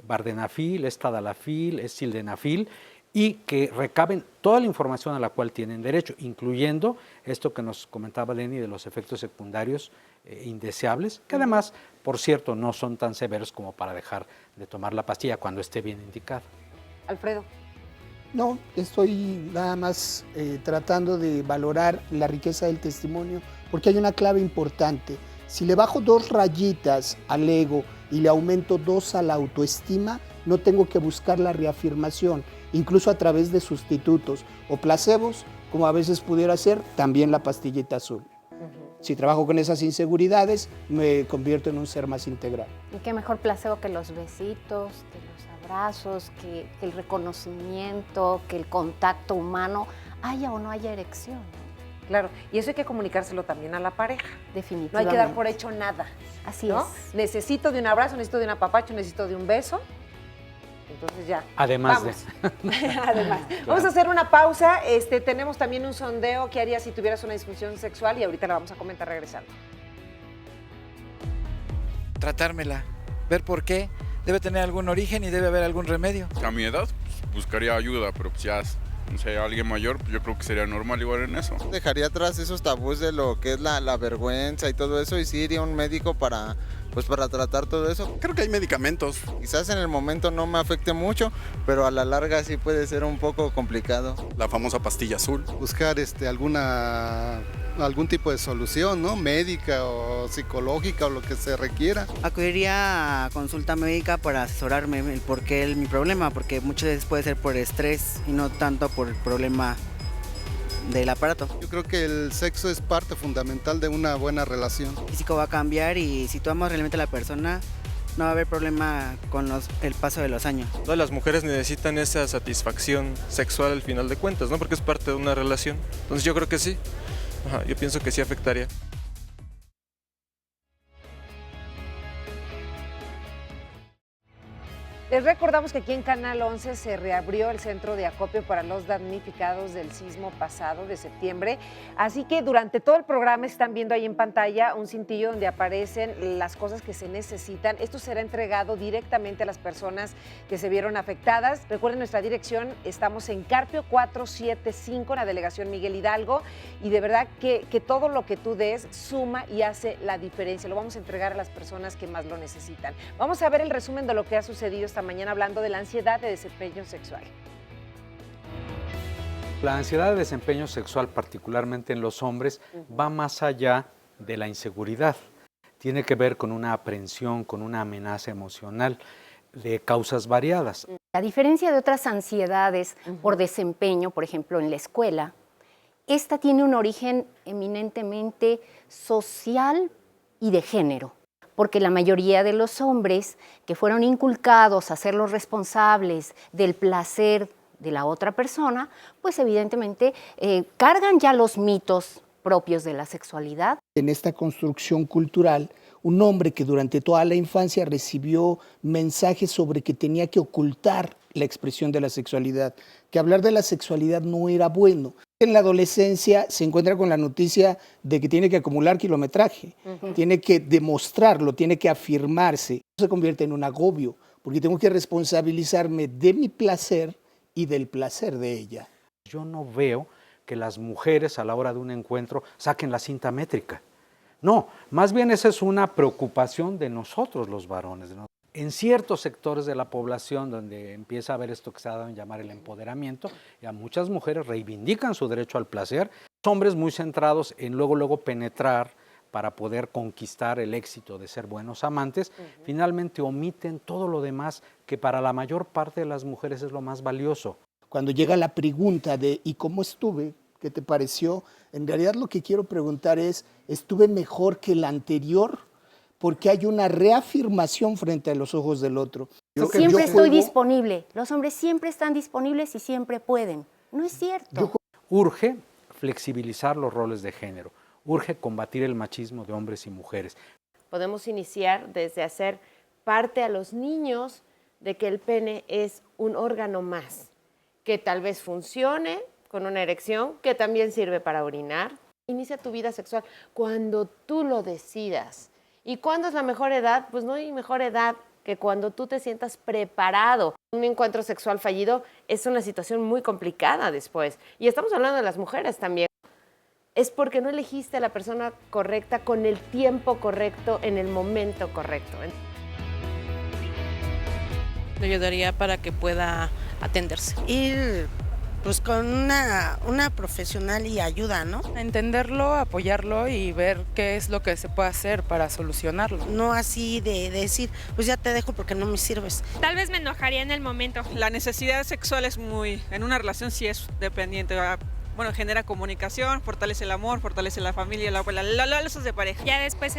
vardenafil? ¿Es tadalafil? ¿Es sildenafil? Y que recaben toda la información a la cual tienen derecho, incluyendo esto que nos comentaba Lenny de los efectos secundarios indeseables, que además, por cierto, no son tan severos como para dejar de tomar la pastilla cuando esté bien indicada. Alfredo. No, estoy nada más tratando de valorar la riqueza del testimonio, porque hay una clave importante. Si le bajo 2 rayitas al ego y le aumento 2 a la autoestima, no tengo que buscar la reafirmación, incluso a través de sustitutos o placebos, como a veces pudiera ser también la pastillita azul. Si trabajo con esas inseguridades, me convierto en un ser más integral. Y qué mejor placebo que los besitos, que los abrazos, que el reconocimiento, que el contacto humano, haya o no haya erección. Claro, y eso hay que comunicárselo también a la pareja. Definitivamente. No hay que dar por hecho nada. Así ¿no? es. Necesito de un abrazo, necesito de un apapacho, necesito de un beso. Entonces ya. Además vamos. de. Además. Claro. Vamos a hacer una pausa. Tenemos también un sondeo que harías si tuvieras una disfunción sexual y ahorita la vamos a comentar regresando. Tratármela, ver por qué, debe tener algún origen y debe haber algún remedio. A mi edad pues, buscaría ayuda, pero pues ya, no sé, alguien mayor, pues, yo creo que sería normal igual en eso. Dejaría atrás esos tabús de lo que es la vergüenza y todo eso y sí iría a un médico para tratar todo eso. Creo que hay medicamentos. Quizás en el momento no me afecte mucho, pero a la larga sí puede ser un poco complicado. La famosa pastilla azul. Buscar algún tipo de solución, ¿no? Médica o psicológica o lo que se requiera. Acudiría a consulta médica para asesorarme el por qué mi problema, porque muchas veces puede ser por estrés y no tanto por el problema del aparato. Yo creo que el sexo es parte fundamental de una buena relación. El físico va a cambiar y si tú amas realmente a la persona, no va a haber problema con el paso de los años. Todas las mujeres necesitan esa satisfacción sexual al final de cuentas, ¿no? Porque es parte de una relación. Entonces yo creo que sí. Yo pienso que sí afectaría. Les recordamos que aquí en Canal 11 se reabrió el centro de acopio para los damnificados del sismo pasado de septiembre. Así que durante todo el programa están viendo ahí en pantalla un cintillo donde aparecen las cosas que se necesitan. Esto será entregado directamente a las personas que se vieron afectadas. Recuerden nuestra dirección, estamos en Carpio 475, en la delegación Miguel Hidalgo. Y de verdad que todo lo que tú des suma y hace la diferencia. Lo vamos a entregar a las personas que más lo necesitan. Vamos a ver el resumen de lo que ha sucedido esta mañana hablando de la ansiedad de desempeño sexual. La ansiedad de desempeño sexual, particularmente en los hombres, va más allá de la inseguridad. Tiene que ver con una aprensión, con una amenaza emocional de causas variadas. A diferencia de otras ansiedades por desempeño, por ejemplo, en la escuela, esta tiene un origen eminentemente social y de género, porque la mayoría de los hombres que fueron inculcados a ser los responsables del placer de la otra persona, pues evidentemente cargan ya los mitos propios de la sexualidad. En esta construcción cultural, un hombre que durante toda la infancia recibió mensajes sobre que tenía que ocultar la expresión de la sexualidad, que hablar de la sexualidad no era bueno. En la adolescencia se encuentra con la noticia de que tiene que acumular kilometraje, tiene que demostrarlo, tiene que afirmarse. Se convierte en un agobio, porque tengo que responsabilizarme de mi placer y del placer de ella. Yo no veo que las mujeres a la hora de un encuentro saquen la cinta métrica. No, más bien esa es una preocupación de nosotros los varones. En ciertos sectores de la población donde empieza a haber esto que se ha dado en llamar el empoderamiento, ya muchas mujeres reivindican su derecho al placer, hombres muy centrados en luego penetrar para poder conquistar el éxito de ser buenos amantes, finalmente omiten todo lo demás que para la mayor parte de las mujeres es lo más valioso. Cuando llega la pregunta de ¿y cómo estuve? ¿Qué te pareció? En realidad lo que quiero preguntar es, ¿estuve mejor que el anterior? Porque hay una reafirmación frente a los ojos del otro. Siempre estoy disponible. Los hombres siempre están disponibles y siempre pueden. No es cierto. Urge flexibilizar los roles de género. Urge combatir el machismo de hombres y mujeres. Podemos iniciar desde hacer parte a los niños de que el pene es un órgano más, que tal vez funcione con una erección, que también sirve para orinar. Inicia tu vida sexual cuando tú lo decidas. ¿Y cuándo es la mejor edad? Pues no hay mejor edad que cuando tú te sientas preparado. Un encuentro sexual fallido es una situación muy complicada después. Y estamos hablando de las mujeres también. Es porque no elegiste a la persona correcta con el tiempo correcto, en el momento correcto. Le ayudaría para que pueda atenderse. Ir pues con una profesional y ayuda, ¿no? Entenderlo, apoyarlo y ver qué es lo que se puede hacer para solucionarlo. No así de decir, pues ya te dejo porque no me sirves. Tal vez me enojaría en el momento. La necesidad sexual es en una relación sí es dependiente. bueno, genera comunicación, fortalece el amor, fortalece la familia, los lazos de pareja. Ya después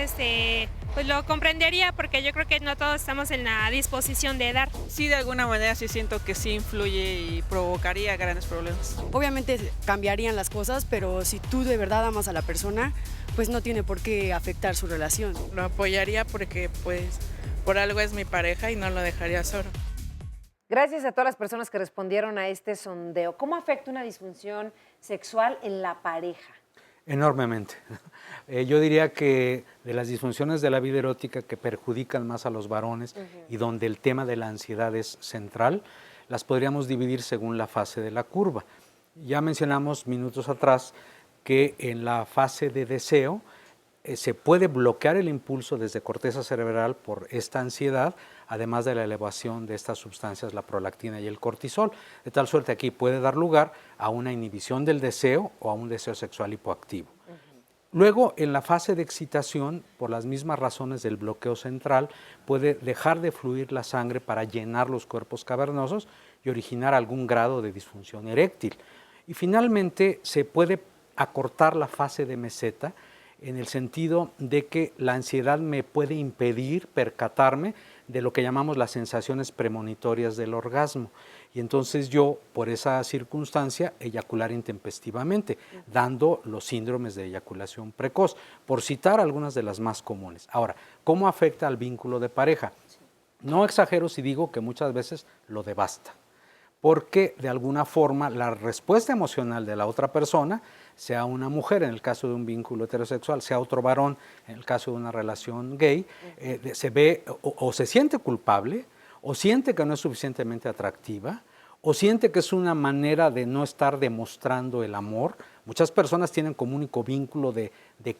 pues lo comprendería porque yo creo que no todos estamos en la disposición de dar. Sí, de alguna manera sí siento que sí influye y provocaría grandes problemas. Obviamente cambiarían las cosas, pero si tú de verdad amas a la persona, pues no tiene por qué afectar su relación. Lo apoyaría porque pues por algo es mi pareja y no lo dejaría solo. Gracias a todas las personas que respondieron a este sondeo. ¿Cómo afecta una disfunción sexual en la pareja? Enormemente. Yo diría que de las disfunciones de la vida erótica que perjudican más a los varones y donde el tema de la ansiedad es central, las podríamos dividir según la fase de la curva. Ya mencionamos minutos atrás que en la fase de deseo se puede bloquear el impulso desde corteza cerebral por esta ansiedad, además de la elevación de estas sustancias, la prolactina y el cortisol, de tal suerte aquí puede dar lugar a una inhibición del deseo o a un deseo sexual hipoactivo. Luego, en la fase de excitación, por las mismas razones del bloqueo central, puede dejar de fluir la sangre para llenar los cuerpos cavernosos y originar algún grado de disfunción eréctil. Y finalmente, se puede acortar la fase de meseta, en el sentido de que la ansiedad me puede impedir percatarme de lo que llamamos las sensaciones premonitorias del orgasmo. Y entonces yo, por esa circunstancia, eyacular intempestivamente, dando los síndromes de eyaculación precoz, por citar algunas de las más comunes. Ahora, ¿cómo afecta al vínculo de pareja? No exagero si digo que muchas veces lo devasta, porque de alguna forma la respuesta emocional de la otra persona, sea una mujer en el caso de un vínculo heterosexual, sea otro varón en el caso de una relación gay, se ve o se siente culpable, o siente que no es suficientemente atractiva, o siente que es una manera de no estar demostrando el amor. Muchas personas tienen como único vínculo de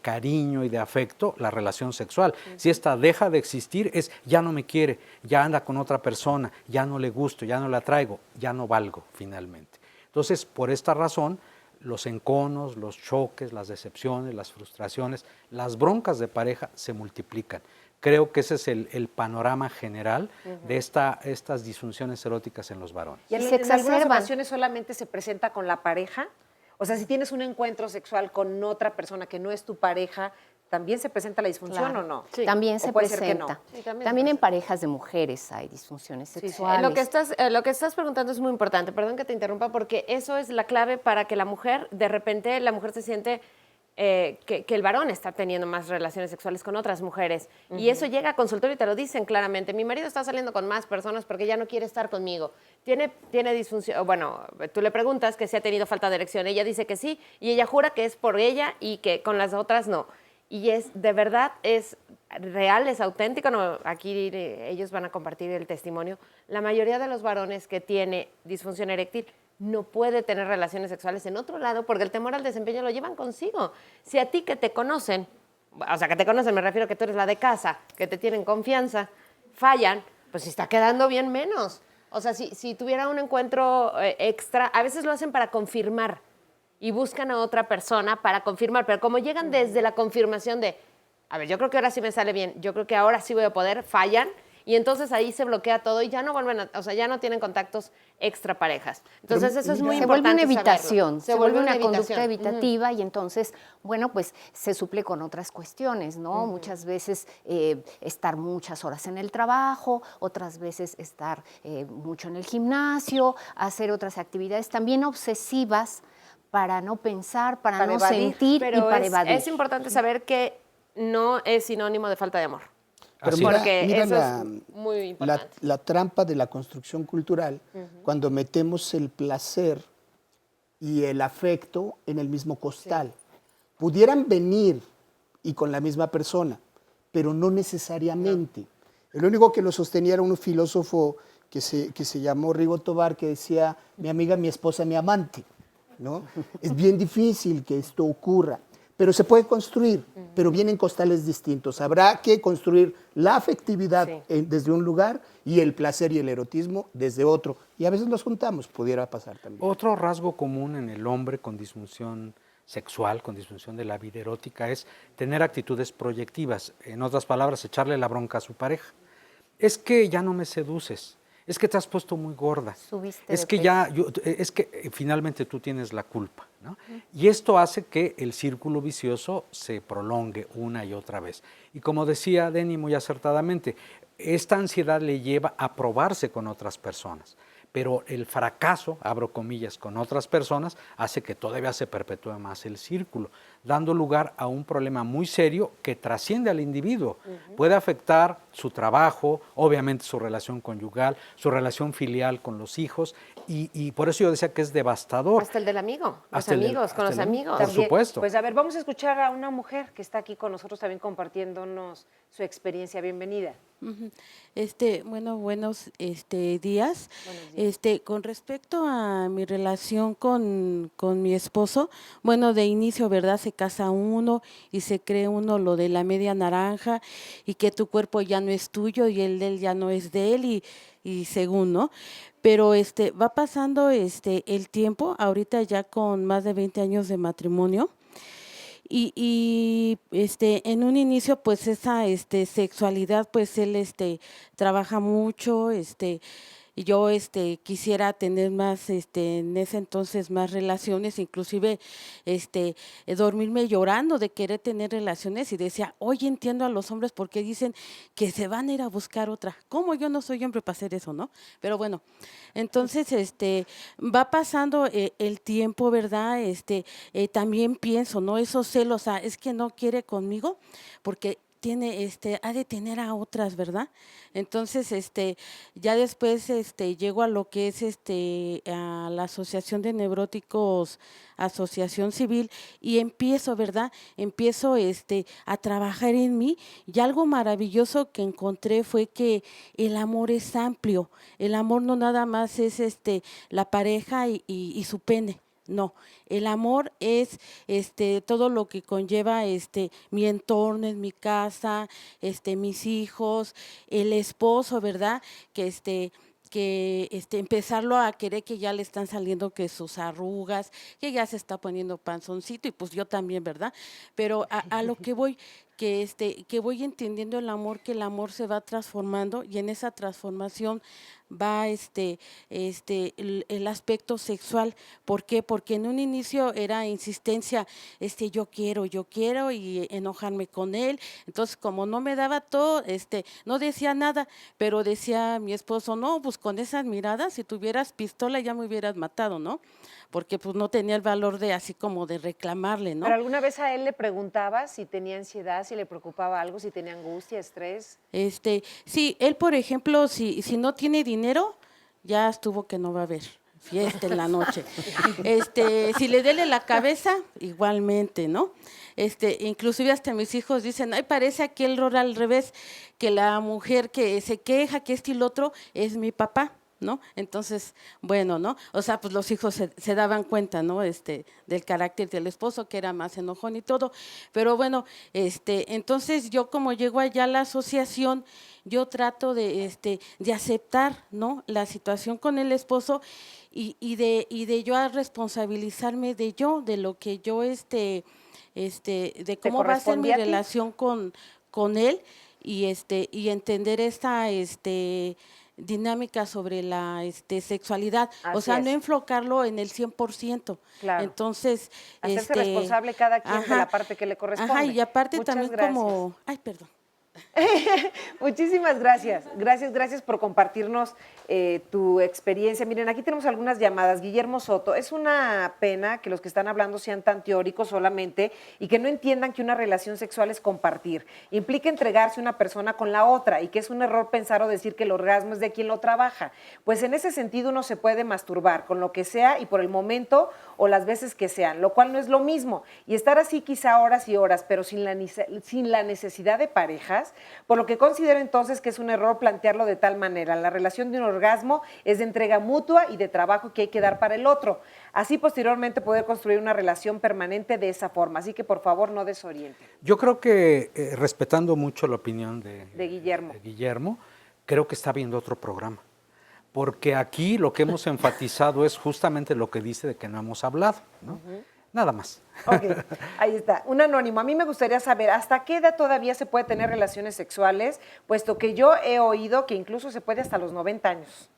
cariño y de afecto la relación sexual. Si esta deja de existir es ya no me quiere, ya anda con otra persona, ya no le gusto, ya no la traigo, ya no valgo finalmente. Entonces, por esta razón, los enconos, los choques, las decepciones, las frustraciones, las broncas de pareja se multiplican. Creo que ese es el panorama general de estas disfunciones eróticas en los varones. ¿Y en algunas ocasiones solamente se presenta con la pareja? O sea, si tienes un encuentro sexual con otra persona que no es tu pareja, ¿también se presenta la disfunción Claro. o no? Sí. También se puede ser que presenta. no. Sí, también en parejas de mujeres hay disfunciones sexuales. Lo que estás preguntando es muy importante, perdón que te interrumpa, porque eso es la clave para que la mujer, de repente, la mujer se siente que el varón está teniendo más relaciones sexuales con otras mujeres. Y eso llega a consultorio y te lo dicen claramente. Mi marido está saliendo con más personas porque ya no quiere estar conmigo. Tiene disfunción, bueno, tú le preguntas que si ha tenido falta de erección. Ella dice que sí y ella jura que es por ella y que con las otras no. Y de verdad, es real, es auténtico. No, aquí ellos van a compartir el testimonio. La mayoría de los varones que tiene disfunción eréctil no puede tener relaciones sexuales en otro lado porque el temor al desempeño lo llevan consigo. Si a ti que te conocen, o sea, que te conocen, me refiero a que tú eres la de casa, que te tienen confianza, fallan, pues si está quedando bien menos. O sea, si tuviera un encuentro extra, a veces lo hacen para confirmar y buscan a otra persona para confirmar, pero como llegan desde la confirmación de, a ver, yo creo que ahora sí me sale bien, yo creo que ahora sí voy a poder, fallan, y entonces ahí se bloquea todo y ya no vuelven o sea, ya no tienen contactos extra parejas. Entonces eso es muy importante. Se vuelve una evitación, se vuelve una evitación. conducta evitativa y entonces, bueno, pues se suple con otras cuestiones, ¿no? Muchas veces estar muchas horas en el trabajo, otras veces estar mucho en el gimnasio, hacer otras actividades también obsesivas para no pensar, para no evadir, sentir y pero para evadir. Es importante saber que no es sinónimo de falta de amor. Pero porque eso es muy importante. La trampa de la construcción cultural, cuando metemos el placer y el afecto en el mismo costal. Pudieran venir y con la misma persona, pero no necesariamente. El único que lo sostenía era un filósofo que se llamó Rigo Tobar, que decía, mi amiga, mi esposa, mi amante, ¿no? Es bien difícil que esto ocurra. Pero se puede construir, pero vienen costales distintos. Habrá que construir la afectividad desde un lugar y el placer y el erotismo desde otro. Y a veces los juntamos, pudiera pasar también. Otro rasgo común en el hombre con disfunción sexual, con disfunción de la vida erótica, es tener actitudes proyectivas. En otras palabras, echarle la bronca a su pareja. Es que ya no me seduces, es que te has puesto muy gorda, Subiste es de que peso. ya, es que finalmente tú tienes la culpa, ¿no? Y esto hace que el círculo vicioso se prolongue una y otra vez. Y como decía Denny muy acertadamente, esta ansiedad le lleva a probarse con otras personas. Pero el fracaso, abro comillas, con otras personas, hace que todavía se perpetúe más el círculo, dando lugar a un problema muy serio que trasciende al individuo. Puede afectar su trabajo, obviamente su relación conyugal, su relación filial con los hijos, y por eso yo decía que es devastador. Hasta el del amigo, los Hasta el del- amigos, con hasta los el- amigos. Por supuesto. Pues a ver, vamos a escuchar a una mujer que está aquí con nosotros también compartiéndonos su experiencia. Bienvenida. Ujú. Bueno, buenos días. Con respecto a mi relación con mi esposo, bueno, de inicio, ¿verdad? Se casa uno y se cree uno lo de la media naranja y que tu cuerpo ya no es tuyo y el de él ya no es de él y según, ¿no? Pero va pasando el tiempo, ahorita ya con más de 20 años de matrimonio. Y en un inicio pues esa sexualidad pues él trabaja mucho, y yo quisiera tener más en ese entonces más relaciones, inclusive dormirme llorando de querer tener relaciones y decía, oye, entiendo a los hombres porque dicen que se van a ir a buscar otra. ¿Cómo yo no soy hombre para hacer eso, no? Pero bueno, entonces va pasando el tiempo, ¿verdad? También pienso, ¿no? Esos celos, es que no quiere conmigo porque ha de tener a otras, ¿verdad? Entonces, ya después llego a lo que es a la Asociación de Neuróticos, Asociación Civil, y empiezo, ¿verdad? Empiezo a trabajar en mí, y algo maravilloso que encontré fue que el amor es amplio. El amor no nada más es la pareja y su pene. No, el amor es todo lo que conlleva mi entorno, en mi casa, mis hijos, el esposo, ¿verdad? Que empezarlo a querer, que ya le están saliendo que sus arrugas, que ya se está poniendo panzoncito, y pues yo también, ¿verdad? Pero a lo que voy, que voy entendiendo el amor, que el amor se va transformando, y en esa transformación va el aspecto sexual. ¿Por qué? Porque en un inicio era insistencia, yo quiero y enojarme con él. Entonces, como no me daba todo, no decía nada, pero decía mi esposo, no, pues con esas miradas, si tuvieras pistola ya me hubieras matado, ¿no? Porque pues no tenía el valor de así como de reclamarle, ¿no? ¿Pero alguna vez a él le preguntaba si tenía ansiedad, si le preocupaba algo, si tenía angustia, estrés? Sí, él, por ejemplo, si no tiene dinero, ya estuvo que no va a haber fiesta en la noche. Si le duele la cabeza, igualmente, ¿no? Inclusive hasta mis hijos dicen, ay, parece aquel rol al revés, que la mujer que se queja, que y lo otro, es mi papá, ¿no? Entonces, bueno, ¿no? O sea, pues los hijos se daban cuenta, ¿no? Del carácter del esposo, que era más enojón y todo. Pero bueno, entonces yo como llego allá a la asociación, yo trato de aceptar, ¿no? La situación con el esposo y de yo a responsabilizarme de lo que yo, de cómo va a ser mi relación con él y entender esta, dinámica sobre la sexualidad, Así o sea, no es. enfocarlo en el 100%. Claro. Entonces, hacerse responsable cada quien de la parte que le corresponde. Ajá, y aparte Muchas también gracias. como, ay, perdón. Muchísimas gracias. Gracias por compartirnos tu experiencia. Miren, aquí tenemos algunas llamadas. Guillermo Soto, es una pena que los que están hablando sean tan teóricos solamente y que no entiendan que una relación sexual es compartir. Implica entregarse una persona con la otra y que es un error pensar o decir que el orgasmo es de quien lo trabaja. Pues en ese sentido uno se puede masturbar con lo que sea y por el momento o las veces que sean, lo cual no es lo mismo. Y estar así quizá horas y horas, pero sin la necesidad de parejas, por lo que considero entonces que es un error plantearlo de tal manera. La relación de un orgasmo es de entrega mutua y de trabajo que hay que dar para el otro. Así posteriormente poder construir una relación permanente de esa forma. Así que por favor no desorienten. Yo creo que respetando mucho la opinión de Guillermo, creo que está viendo otro programa. Porque aquí lo que hemos enfatizado es justamente lo que dice de que no hemos hablado, ¿no? Nada más. Ok, ahí está. Un anónimo. A mí me gustaría saber hasta qué edad todavía se puede tener relaciones sexuales, puesto que yo he oído que incluso se puede hasta los 90 años.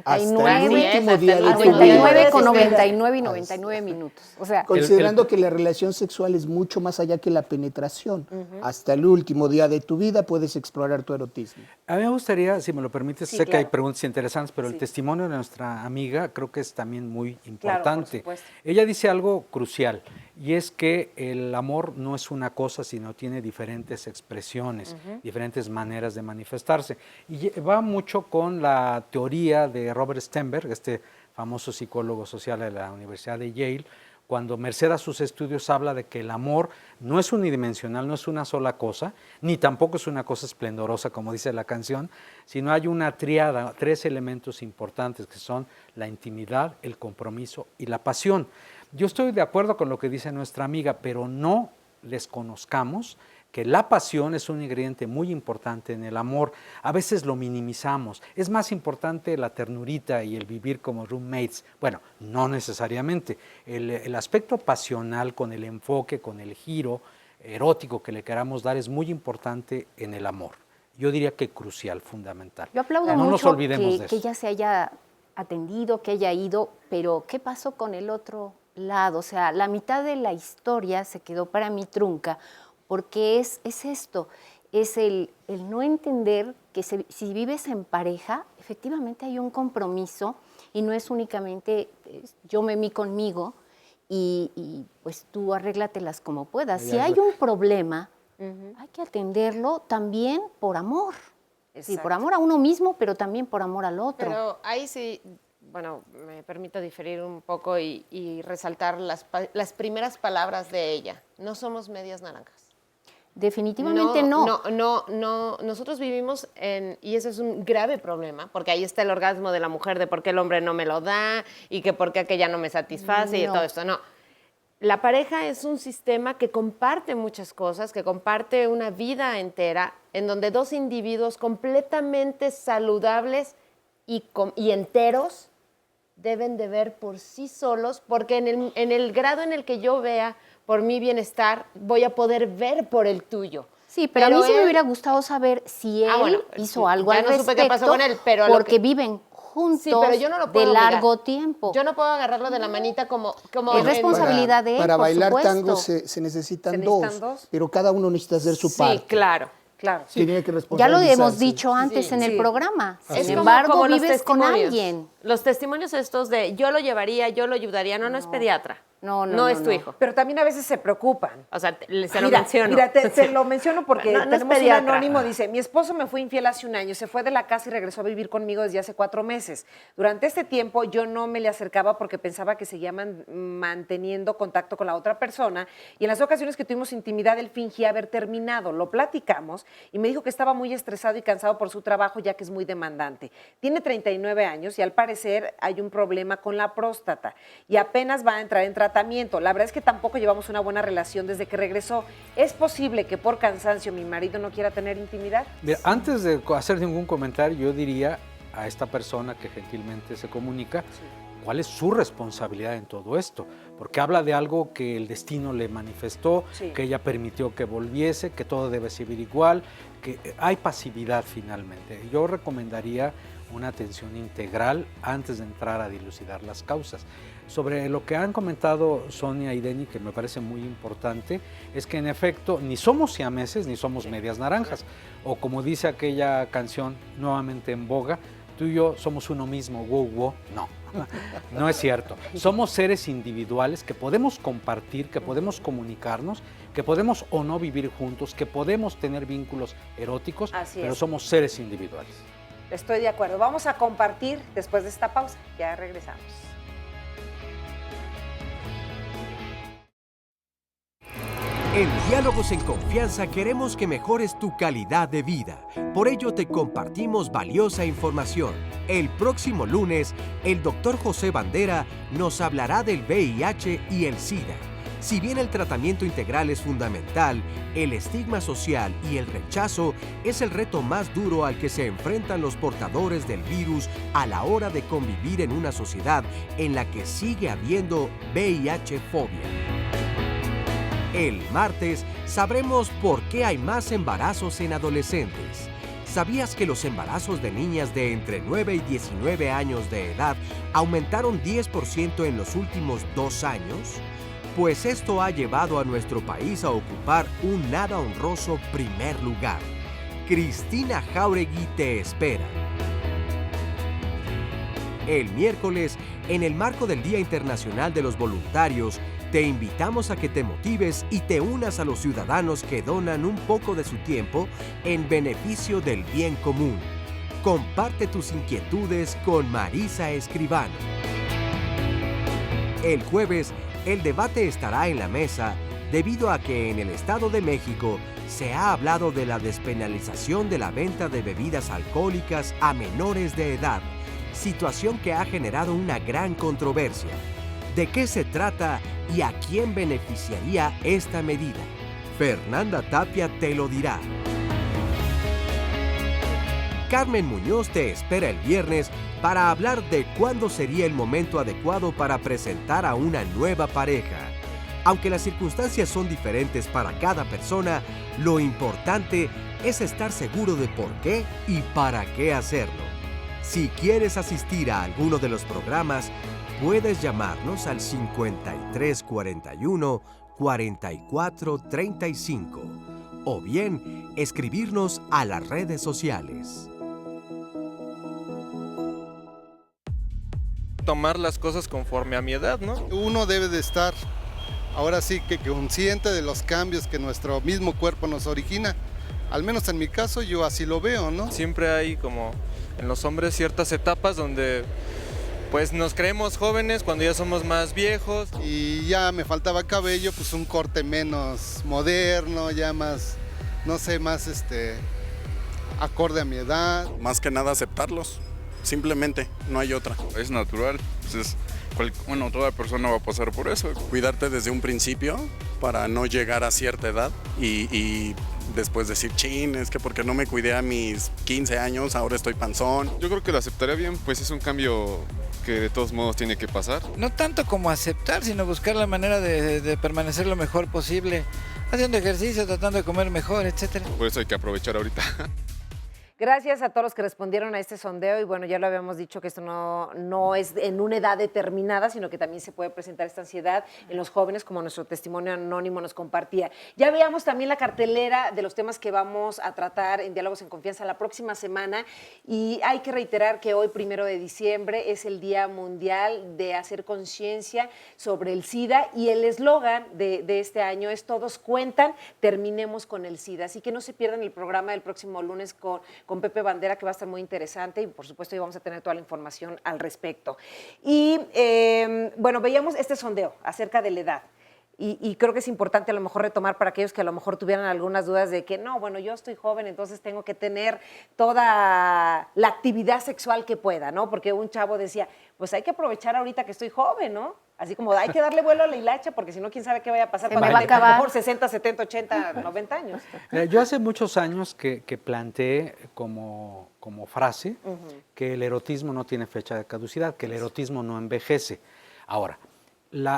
Hasta el último día de tu 99 vida. con 99 y 99 minutos. O sea, Considerando que la relación sexual es mucho más allá que la penetración. Hasta el último día de tu vida puedes explorar tu erotismo. A mí me gustaría, si me lo permites, Sí, sé que claro. hay preguntas interesantes, pero Sí. el testimonio de nuestra amiga creo que es también muy Claro, por importante. supuesto. Ella dice algo crucial, y es que el amor no es una cosa, sino tiene diferentes expresiones, diferentes maneras de manifestarse. Y va mucho con la teoría de Robert Stenberg, este famoso psicólogo social de la Universidad de Yale, cuando merced a sus estudios habla de que el amor no es unidimensional, no es una sola cosa, ni tampoco es una cosa esplendorosa, como dice la canción, sino hay una tríada, 3 elementos importantes que son la intimidad, el compromiso y la pasión. Yo estoy de acuerdo con lo que dice nuestra amiga, pero no desconozcamos que la pasión es un ingrediente muy importante en el amor. A veces lo minimizamos. Es más importante la ternurita y el vivir como roommates. Bueno, no necesariamente. El aspecto pasional con el enfoque, con el giro erótico que le queramos dar es muy importante en el amor. Yo diría que crucial, fundamental. yo aplaudo No nos mucho olvidemos de que eso. ella se haya atendido, que haya ido, pero ¿qué pasó con el otro lado? O sea, la mitad de la historia se quedó para mí trunca, porque es esto, es el no entender que si vives en pareja, efectivamente hay un compromiso y no es únicamente yo me conmigo y pues tú arréglatelas como puedas. Si hay un problema, hay que atenderlo también por amor. Sí, por amor a uno mismo, pero también por amor al otro. Pero ahí sí, bueno, me permito diferir un poco y resaltar las primeras palabras de ella. No somos medias naranjas. Definitivamente no. No, nosotros vivimos y ese es un grave problema, porque ahí está el orgasmo de la mujer de por qué el hombre no me lo da y que por qué aquella no me satisface y No. todo esto. No, la pareja es un sistema que comparte muchas cosas, que comparte una vida entera, en donde dos individuos completamente saludables y enteros deben de ver por sí solos, porque en el grado en el que yo vea por mi bienestar, voy a poder ver por el tuyo. Sí, pero a mí sí me él- hubiera gustado saber si él bueno, hizo algo ya al no supe respecto, qué pasó con él, pero porque lo que- viven juntos Sí, pero yo no lo puedo de obligar. largo tiempo. Yo no puedo agarrarlo de la manita como Es responsabilidad de él, Para por bailar supuesto. tango se necesitan, ¿Se dos, necesitan dos? pero cada uno necesita hacer su parte. claro. Tiene que Ya lo responsabilizarse. hemos dicho antes en el programa. Así Sin es. embargo, los vives con testimonios. alguien. Los testimonios estos de yo lo llevaría, yo lo ayudaría, no es pediatra. No es tu hijo. Pero también a veces se preocupan. O sea, se lo menciono. Mira, te lo menciono porque No es tenemos un pediatra. anónimo, dice, mi esposo me fue infiel hace un año, se fue de la casa y regresó a vivir conmigo desde hace 4 meses. Durante este tiempo yo no me le acercaba porque pensaba que seguía manteniendo contacto con la otra persona y en las ocasiones que tuvimos intimidad él fingía haber terminado. Lo platicamos y me dijo que estaba muy estresado y cansado por su trabajo ya que es muy demandante. Tiene 39 años y al parecer hay un problema con la próstata y apenas va a entrar en tratamiento. La verdad es que tampoco llevamos una buena relación desde que regresó. ¿Es posible que por cansancio mi marido no quiera tener intimidad? Mira, antes de hacer ningún comentario, yo diría a esta persona que gentilmente se comunica, ¿cuál es su responsabilidad en todo esto? Porque habla de algo que el destino le manifestó, que ella permitió que volviese, que todo debe seguir igual, que hay pasividad finalmente. Yo recomendaría una atención integral antes de entrar a dilucidar las causas. Sobre lo que han comentado Sonia y Denny, que me parece muy importante, es que en efecto ni somos siameses ni somos medias naranjas. O como dice aquella canción nuevamente en boga, tú y yo somos uno mismo, wow, wow. No, no es cierto. Somos seres individuales que podemos compartir, que podemos comunicarnos, que podemos o no vivir juntos, que podemos tener vínculos eróticos, Así pero es. somos seres individuales. Estoy de acuerdo. Vamos a compartir después de esta pausa. Ya regresamos. En Diálogos en Confianza queremos que mejores tu calidad de vida. Por ello te compartimos valiosa información. El próximo lunes, el Dr. José Bandera nos hablará del VIH y el SIDA. Si bien el tratamiento integral es fundamental, el estigma social y el rechazo es el reto más duro al que se enfrentan los portadores del virus a la hora de convivir en una sociedad en la que sigue habiendo VIH-fobia. El martes sabremos por qué hay más embarazos en adolescentes. ¿Sabías que los embarazos de niñas de entre 9 y 19 años de edad aumentaron 10% en los últimos 2 años? Pues esto ha llevado a nuestro país a ocupar un nada honroso primer lugar. Cristina Jáuregui te espera. El miércoles, en el marco del Día Internacional de los Voluntarios, te invitamos a que te motives y te unas a los ciudadanos que donan un poco de su tiempo en beneficio del bien común. Comparte tus inquietudes con Marisa Escribano. El jueves, el debate estará en la mesa debido a que en el Estado de México se ha hablado de la despenalización de la venta de bebidas alcohólicas a menores de edad, situación que ha generado una gran controversia. ¿De qué se trata y a quién beneficiaría esta medida? Fernanda Tapia te lo dirá. Carmen Muñoz te espera el viernes para hablar de cuándo sería el momento adecuado para presentar a una nueva pareja. Aunque las circunstancias son diferentes para cada persona, lo importante es estar seguro de por qué y para qué hacerlo. Si quieres asistir a alguno de los programas, puedes llamarnos al 5341 4435 o bien escribirnos a las redes sociales. Tomar las cosas conforme a mi edad, ¿no? Uno debe de estar, ahora sí que consciente de los cambios que nuestro mismo cuerpo nos origina. Al menos en mi caso yo así lo veo, ¿no? Siempre hay como en los hombres ciertas etapas donde pues nos creemos jóvenes cuando ya somos más viejos. Y ya me faltaba cabello, pues un corte menos moderno, ya más, no sé, más acorde a mi edad. Más que nada aceptarlos, simplemente, no hay otra. Es natural, entonces, toda persona va a pasar por eso. Cuidarte desde un principio para no llegar a cierta edad y después decir, chin, es que porque no me cuidé a mis 15 años, ahora estoy panzón. Yo creo que lo aceptaría bien, pues es un cambio que de todos modos tiene que pasar. No tanto como aceptar, sino buscar la manera de permanecer lo mejor posible, haciendo ejercicio, tratando de comer mejor, etcétera. Por eso hay que aprovechar ahorita. Gracias a todos los que respondieron a este sondeo y bueno, ya lo habíamos dicho que esto no es en una edad determinada, sino que también se puede presentar esta ansiedad en los jóvenes, como nuestro testimonio anónimo nos compartía. Ya veamos también la cartelera de los temas que vamos a tratar en Diálogos en Confianza la próxima semana y hay que reiterar que hoy, 1 de diciembre, es el Día Mundial de hacer conciencia sobre el SIDA y el eslogan de este año es Todos cuentan, terminemos con el SIDA. Así que no se pierdan el programa del próximo lunes con Pepe Bandera, que va a estar muy interesante y por supuesto hoy vamos a tener toda la información al respecto. Y bueno, veíamos este sondeo acerca de la edad. Y creo que es importante a lo mejor retomar para aquellos que a lo mejor tuvieran algunas dudas de que no, bueno, yo estoy joven, entonces tengo que tener toda la actividad sexual que pueda, ¿no? Porque un chavo decía, pues hay que aprovechar ahorita que estoy joven, ¿no? Así como hay que darle vuelo a la hilacha porque si no, quién sabe qué vaya a pasar cuando tenga a lo mejor 60, 70, 80, 90 años. Yo hace muchos años que planteé como frase que el erotismo no tiene fecha de caducidad, que el erotismo no envejece. Ahora,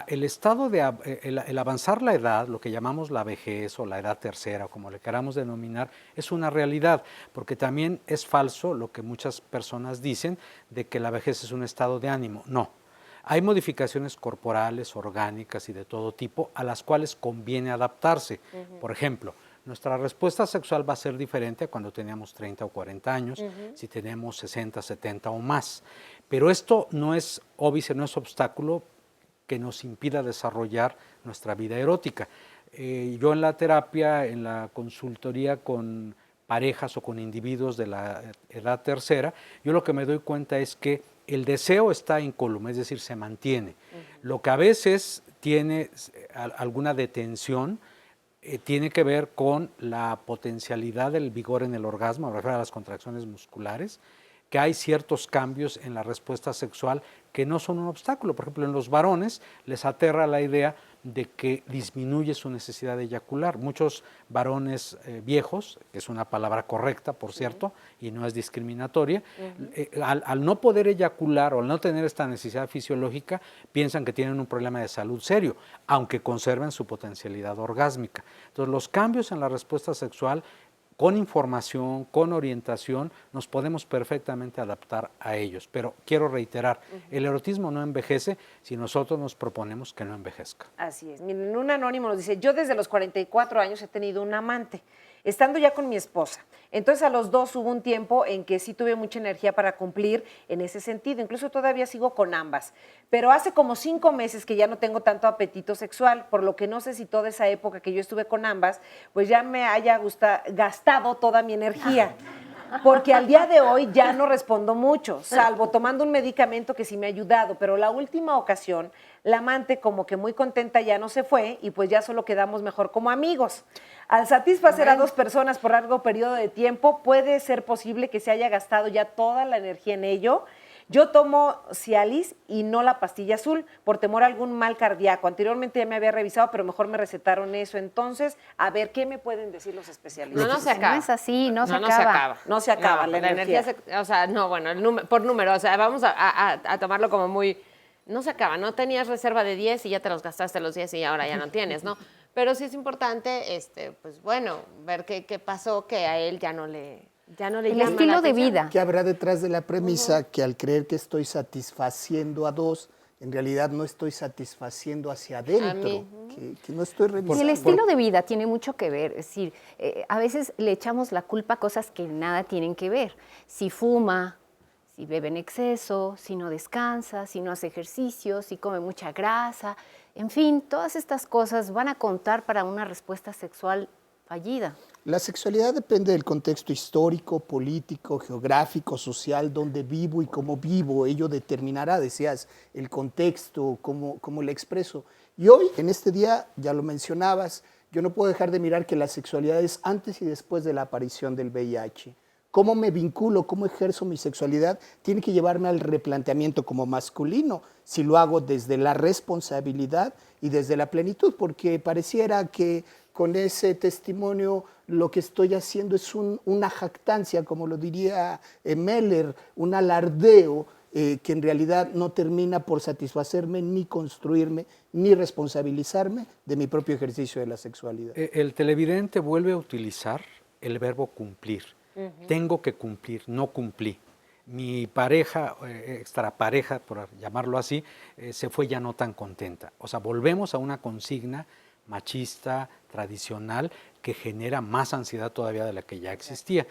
el estado de el avanzar la edad, lo que llamamos la vejez o la edad tercera, como le queramos denominar, es una realidad, porque también es falso lo que muchas personas dicen de que la vejez es un estado de ánimo. No, hay modificaciones corporales, orgánicas y de todo tipo a las cuales conviene adaptarse. Por ejemplo, nuestra respuesta sexual va a ser diferente cuando teníamos 30 o 40 años, si tenemos 60, 70 o más. Pero esto no es óbice, no es obstáculo que nos impida desarrollar nuestra vida erótica. Yo en la terapia, en la consultoría con parejas o con individuos de la edad tercera, yo lo que me doy cuenta es que el deseo está incólume, es decir, se mantiene. Lo que a veces tiene alguna detención tiene que ver con la potencialidad del vigor en el orgasmo, me refiero a las contracciones musculares, que hay ciertos cambios en la respuesta sexual que no son un obstáculo. Por ejemplo, en los varones les aterra la idea de que disminuye su necesidad de eyacular. Muchos varones viejos, que es una palabra correcta, por cierto, y no es discriminatoria, al no poder eyacular o al no tener esta necesidad fisiológica, piensan que tienen un problema de salud serio, aunque conserven su potencialidad orgásmica. Entonces, los cambios en la respuesta sexual con información, con orientación, nos podemos perfectamente adaptar a ellos. Pero quiero reiterar, el erotismo no envejece si nosotros nos proponemos que no envejezca. Así es. Miren, un anónimo nos dice, yo desde los 44 años he tenido un amante, estando ya con mi esposa. Entonces a los 2 hubo un tiempo en que sí tuve mucha energía para cumplir en ese sentido, incluso todavía sigo con ambas. Pero hace como 5 meses que ya no tengo tanto apetito sexual, por lo que no sé si toda esa época que yo estuve con ambas, pues ya me haya gastado toda mi energía. Porque al día de hoy ya no respondo mucho, salvo tomando un medicamento que sí me ha ayudado, pero la última ocasión, la amante como que muy contenta ya no se fue y pues ya solo quedamos mejor como amigos. Al satisfacer a 2 personas por largo periodo de tiempo, puede ser posible que se haya gastado ya toda la energía en ello. Yo tomo Cialis y no la pastilla azul por temor a algún mal cardíaco. Anteriormente ya me había revisado, pero mejor me recetaron eso. Entonces, a ver, ¿qué me pueden decir los especialistas? No se acaba. No es así, no se No se acaba. No se acaba No, la energía. o sea, no, bueno, por número, o sea, vamos a tomarlo como muy... No se acaba, no tenías reserva de 10 y ya te los gastaste los 10 y ahora ya no tienes, ¿no? Pero sí es importante, pues bueno, ver qué pasó, que a él ya no le llama El la estilo de atención. vida. ¿Qué habrá detrás de la premisa que al creer que estoy satisfaciendo a 2, en realidad no estoy satisfaciendo hacia adentro, que no estoy revisando? Y el estilo de vida tiene mucho que ver, es decir, a veces le echamos la culpa a cosas que nada tienen que ver. Si fuma, si bebe en exceso, si no descansa, si no hace ejercicio, si come mucha grasa, en fin, todas estas cosas van a contar para una respuesta sexual fallida. La sexualidad depende del contexto histórico, político, geográfico, social, donde vivo y cómo vivo. Ello determinará, decías, el contexto, cómo la expreso. Y hoy, en este día, ya lo mencionabas, yo no puedo dejar de mirar que la sexualidad es antes y después de la aparición del VIH. Cómo me vinculo, cómo ejerzo mi sexualidad, tiene que llevarme al replanteamiento como masculino, si lo hago desde la responsabilidad y desde la plenitud, porque pareciera que con ese testimonio lo que estoy haciendo es una jactancia, como lo diría Meller, un alardeo que en realidad no termina por satisfacerme, ni construirme, ni responsabilizarme de mi propio ejercicio de la sexualidad. El televidente vuelve a utilizar el verbo cumplir. Tengo que cumplir, no cumplí. Mi pareja, extrapareja, por llamarlo así, se fue ya no tan contenta. O sea, volvemos a una consigna machista, tradicional, que genera más ansiedad todavía de la que ya existía.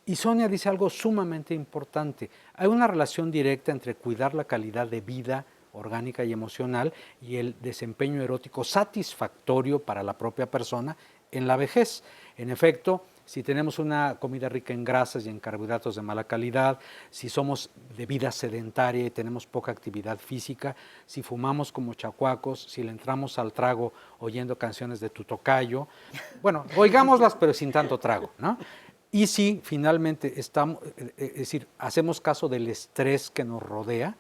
Y Sonia dice algo sumamente importante. Hay una relación directa entre cuidar la calidad de vida orgánica y emocional y el desempeño erótico satisfactorio para la propia persona en la vejez. En efecto, si tenemos una comida rica en grasas y en carbohidratos de mala calidad, si somos de vida sedentaria y tenemos poca actividad física, si fumamos como chacuacos, si le entramos al trago oyendo canciones de tu tocayo, bueno, oigámoslas pero sin tanto trago, ¿no? Y si finalmente es decir, hacemos caso del estrés que nos rodea,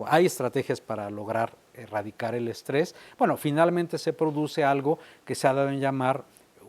hay estrategias para lograr erradicar el estrés, bueno, finalmente se produce algo que se ha dado en llamar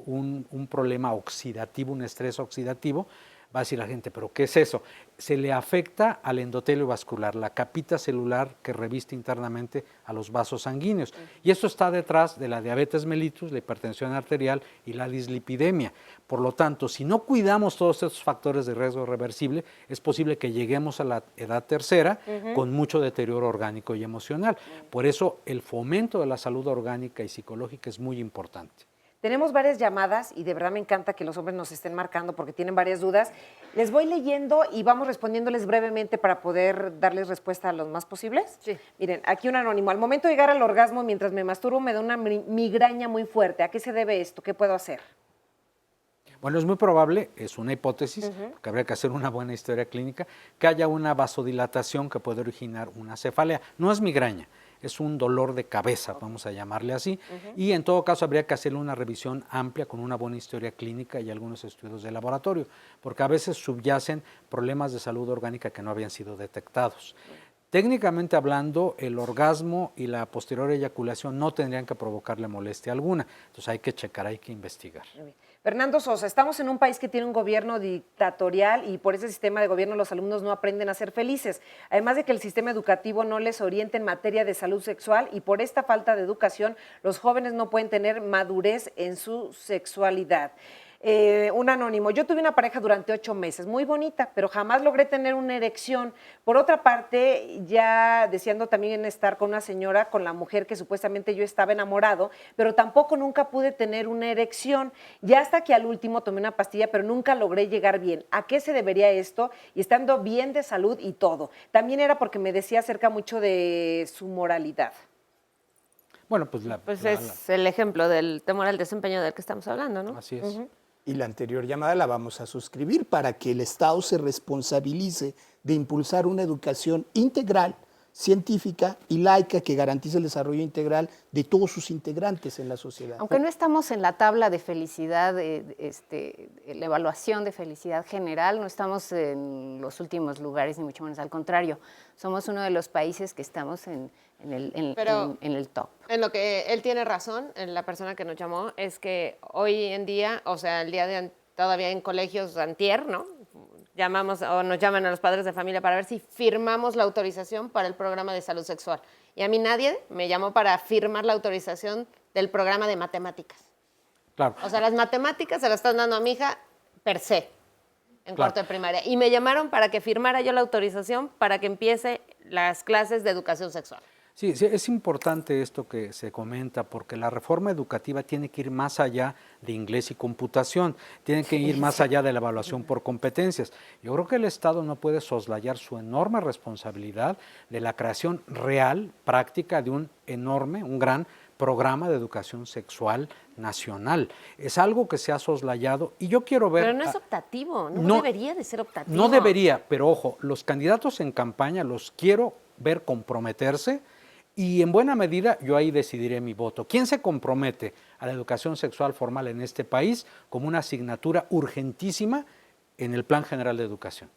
un problema oxidativo, un estrés oxidativo. Va a decir la gente, ¿pero qué es eso? Se le afecta al endotelio vascular, la capita celular que reviste internamente a los vasos sanguíneos. Y esto está detrás de la diabetes mellitus, la hipertensión arterial y la dislipidemia. Por lo tanto, si no cuidamos todos estos factores de riesgo reversible, es posible que lleguemos a la edad tercera con mucho deterioro orgánico y emocional. Por eso, el fomento de la salud orgánica y psicológica es muy importante. Tenemos varias llamadas y de verdad me encanta que los hombres nos estén marcando porque tienen varias dudas. Les voy leyendo y vamos respondiéndoles brevemente para poder darles respuesta a los más posibles. Sí. Miren, aquí un anónimo. Al momento de llegar al orgasmo mientras me masturbo me da una migraña muy fuerte. ¿A qué se debe esto? ¿Qué puedo hacer? Bueno, es muy probable, es una hipótesis, que habría que hacer una buena historia clínica, que haya una vasodilatación que puede originar una cefalea. No es migraña, es un dolor de cabeza, vamos a llamarle así, y en todo caso habría que hacerle una revisión amplia con una buena historia clínica y algunos estudios de laboratorio, porque a veces subyacen problemas de salud orgánica que no habían sido detectados. Técnicamente hablando, el orgasmo y la posterior eyaculación no tendrían que provocarle molestia alguna, entonces hay que checar, hay que investigar. Fernando Sosa, estamos en un país que tiene un gobierno dictatorial y por ese sistema de gobierno los alumnos no aprenden a ser felices. Además de que el sistema educativo no les orienta en materia de salud sexual y por esta falta de educación los jóvenes no pueden tener madurez en su sexualidad. Un anónimo, yo tuve una pareja durante 8 meses, muy bonita, pero jamás logré tener una erección. Por otra parte, ya deseando también estar con una señora, con la mujer que supuestamente yo estaba enamorado, pero tampoco nunca pude tener una erección. Ya hasta que al último tomé una pastilla, pero nunca logré llegar bien. ¿A qué se debería esto? Y estando bien de salud y todo. También era porque me decía acerca mucho de su moralidad. Bueno, pues es el ejemplo del temor al desempeño del que estamos hablando, ¿no? Así es. Y la anterior llamada la vamos a suscribir para que el Estado se responsabilice de impulsar una educación integral, científica y laica que garantice el desarrollo integral de todos sus integrantes en la sociedad. Aunque no estamos en la tabla de felicidad, la evaluación de felicidad general, no estamos en los últimos lugares, ni mucho menos al contrario. Somos uno de los países que estamos en el top. En lo que él tiene razón, en la persona que nos llamó, es que hoy en día, o sea, el día de todavía en colegios antier, ¿no? Llamamos o nos llaman a los padres de familia para ver si firmamos la autorización para el programa de salud sexual. Y a mí nadie me llamó para firmar la autorización del programa de matemáticas. Claro. O sea, las matemáticas se las están dando a mi hija per se, en Claro. cuarto de primaria. Y me llamaron para que firmara yo la autorización para que empiece las clases de educación sexual. Sí, es importante esto que se comenta porque la reforma educativa tiene que ir más allá de inglés y computación, tiene que ir más allá de la evaluación por competencias. Yo creo que el Estado no puede soslayar su enorme responsabilidad de la creación real, práctica de un gran programa de educación sexual nacional. Es algo que se ha soslayado y yo quiero ver... Pero no es optativo, no debería de ser optativo. No debería, pero ojo, los candidatos en campaña los quiero ver comprometerse. Y en buena medida yo ahí decidiré mi voto. ¿Quién se compromete a la educación sexual formal en este país como una asignatura urgentísima en el Plan General de Educación?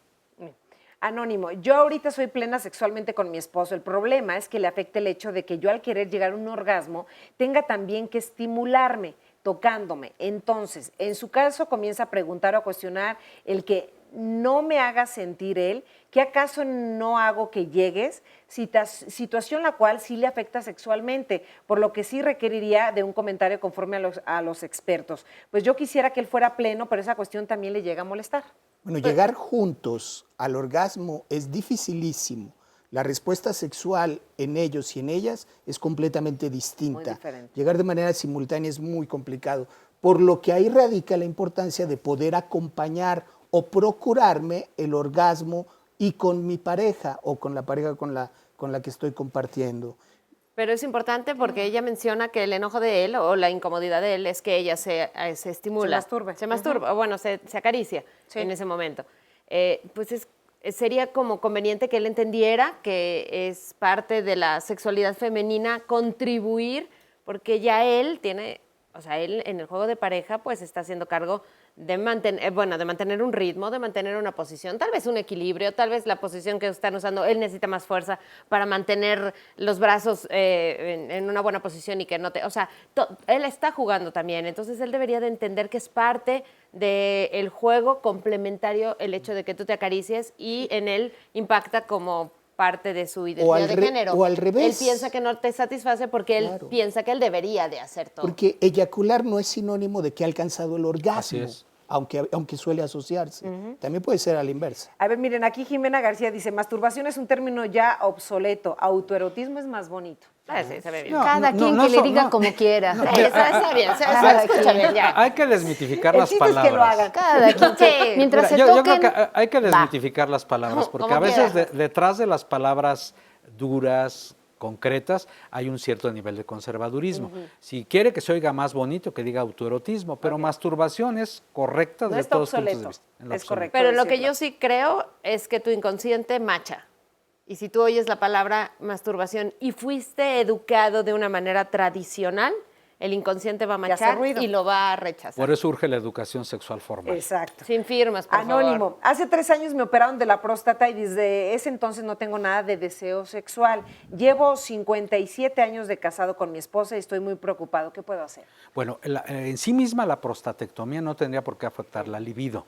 Anónimo, yo ahorita soy plena sexualmente con mi esposo. El problema es que le afecta el hecho de que yo al querer llegar a un orgasmo tenga también que estimularme, tocándome. Entonces, en su caso comienza a preguntar o a cuestionar el que no me haga sentir él, que acaso no hago que llegues, situación la cual sí le afecta sexualmente, por lo que sí requeriría de un comentario conforme a los expertos. Pues yo quisiera que él fuera pleno, pero esa cuestión también le llega a molestar. Bueno, llegar juntos al orgasmo es dificilísimo. La respuesta sexual en ellos y en ellas es completamente distinta. Llegar de manera simultánea es muy complicado, por lo que ahí radica la importancia de poder acompañar o procurarme el orgasmo y con mi pareja o con la pareja con la que estoy compartiendo. Pero es importante porque ella menciona que el enojo de él o la incomodidad de él es que ella se estimula. Se masturba, o bueno, se acaricia en ese momento. Pues sería como conveniente que él entendiera que es parte de la sexualidad femenina contribuir, porque ya él tiene, o sea, él en el juego de pareja pues está haciendo cargo de mantener un ritmo, de mantener una posición, tal vez un equilibrio, tal vez la posición que están usando, él necesita más fuerza para mantener los brazos en una buena posición y que no te... O sea, él está jugando también, entonces él debería de entender que es parte del juego complementario el hecho de que tú te acaricies y en él impacta como parte de su identidad de género. O al revés. Él piensa que no te satisface porque él piensa que él debería de hacer todo. Porque eyacular no es sinónimo de que ha alcanzado el orgasmo. Así es. Aunque suele asociarse. También puede ser a la inversa. A ver, miren, aquí Jimena García dice, masturbación es un término ya obsoleto, autoerotismo es más bonito. Sí, se ve bien. Cada quien que le diga como quiera. Está bien, se escucha bien ya. Hay que desmitificar las palabras. Es que lo hagan. Cada quien mientras se yo toquen, creo que hay que desmitificar las palabras, porque a veces detrás de las palabras duras, concretas, hay un cierto nivel de conservadurismo. Si quiere que se oiga más bonito, que diga autoerotismo, pero masturbación es correcta desde todos los puntos de vista. Es correcto. Pero lo que yo sí creo es que tu inconsciente macha. Y si tú oyes la palabra masturbación y fuiste educado de una manera tradicional, el inconsciente va a machar y lo va a rechazar. Por eso urge la educación sexual formal. Exacto. Sin firmas, por Anónimo. favor. Hace 3 años me operaron de la próstata y desde ese entonces no tengo nada de deseo sexual. Llevo 57 años de casado con mi esposa y estoy muy preocupado. ¿Qué puedo hacer? Bueno, en sí misma la prostatectomía no tendría por qué afectar la libido.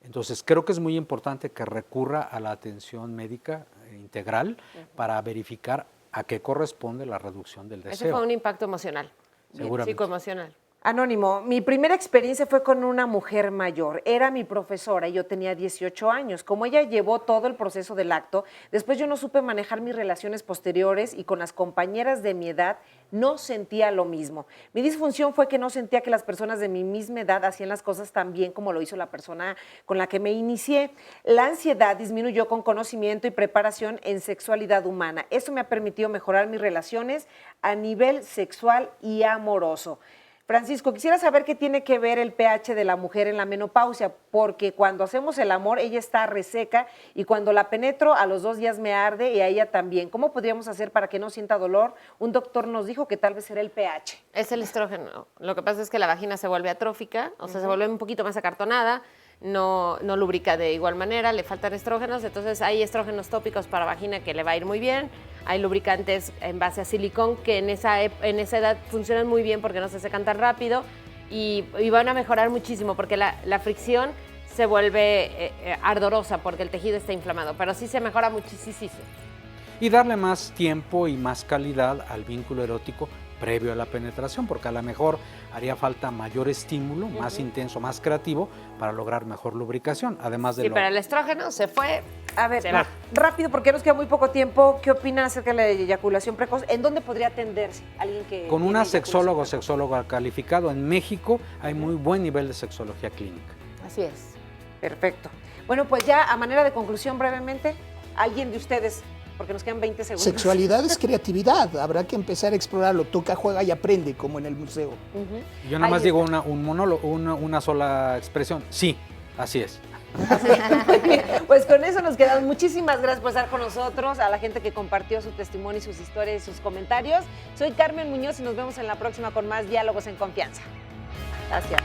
Entonces, creo que es muy importante que recurra a la atención médica integral para verificar a qué corresponde la reducción del deseo. Ese fue un impacto emocional. Seguramente. Psicoemocional. Anónimo, mi primera experiencia fue con una mujer mayor. Era mi profesora y yo tenía 18 años. Como ella llevó todo el proceso del acto, después yo no supe manejar mis relaciones posteriores y con las compañeras de mi edad no sentía lo mismo. Mi disfunción fue que no sentía que las personas de mi misma edad hacían las cosas tan bien como lo hizo la persona con la que me inicié. La ansiedad disminuyó con conocimiento y preparación en sexualidad humana. Eso me ha permitido mejorar mis relaciones a nivel sexual y amoroso. Francisco, quisiera saber qué tiene que ver el pH de la mujer en la menopausia, porque cuando hacemos el amor ella está reseca y cuando la penetro a los 2 días me arde y a ella también. ¿Cómo podríamos hacer para que no sienta dolor? Un doctor nos dijo que tal vez era el pH. Es el estrógeno. Lo que pasa es que la vagina se vuelve atrófica, o sea, se vuelve un poquito más acartonada, no lubrica de igual manera, le faltan estrógenos, entonces hay estrógenos tópicos para vagina que le va a ir muy bien, hay lubricantes en base a silicón que en esa edad funcionan muy bien porque no se secan tan rápido y van a mejorar muchísimo porque la fricción se vuelve ardorosa porque el tejido está inflamado, pero sí se mejora muchísimo. Y darle más tiempo y más calidad al vínculo erótico previo a la penetración, porque a lo mejor haría falta mayor estímulo, más intenso, más creativo, para lograr mejor lubricación, además de Sí, pero el estrógeno se fue. A ver, rápido, porque nos queda muy poco tiempo. ¿Qué opinan acerca de la eyaculación precoz? ¿En dónde podría atenderse alguien que con una sexóloga o sexóloga sexólogo calificado? En México hay muy buen nivel de sexología clínica. Así es. Perfecto. Bueno, pues ya a manera de conclusión brevemente, alguien de ustedes, porque nos quedan 20 segundos. Sexualidad es creatividad, habrá que empezar a explorarlo, toca, juega y aprende, como en el museo. Yo nada más digo un monólogo, una sola expresión, sí, así es. Pues con eso nos quedamos. Muchísimas gracias por estar con nosotros, a la gente que compartió su testimonio y sus historias y sus comentarios. Soy Carmen Muñoz y nos vemos en la próxima con más Diálogos en Confianza. Gracias.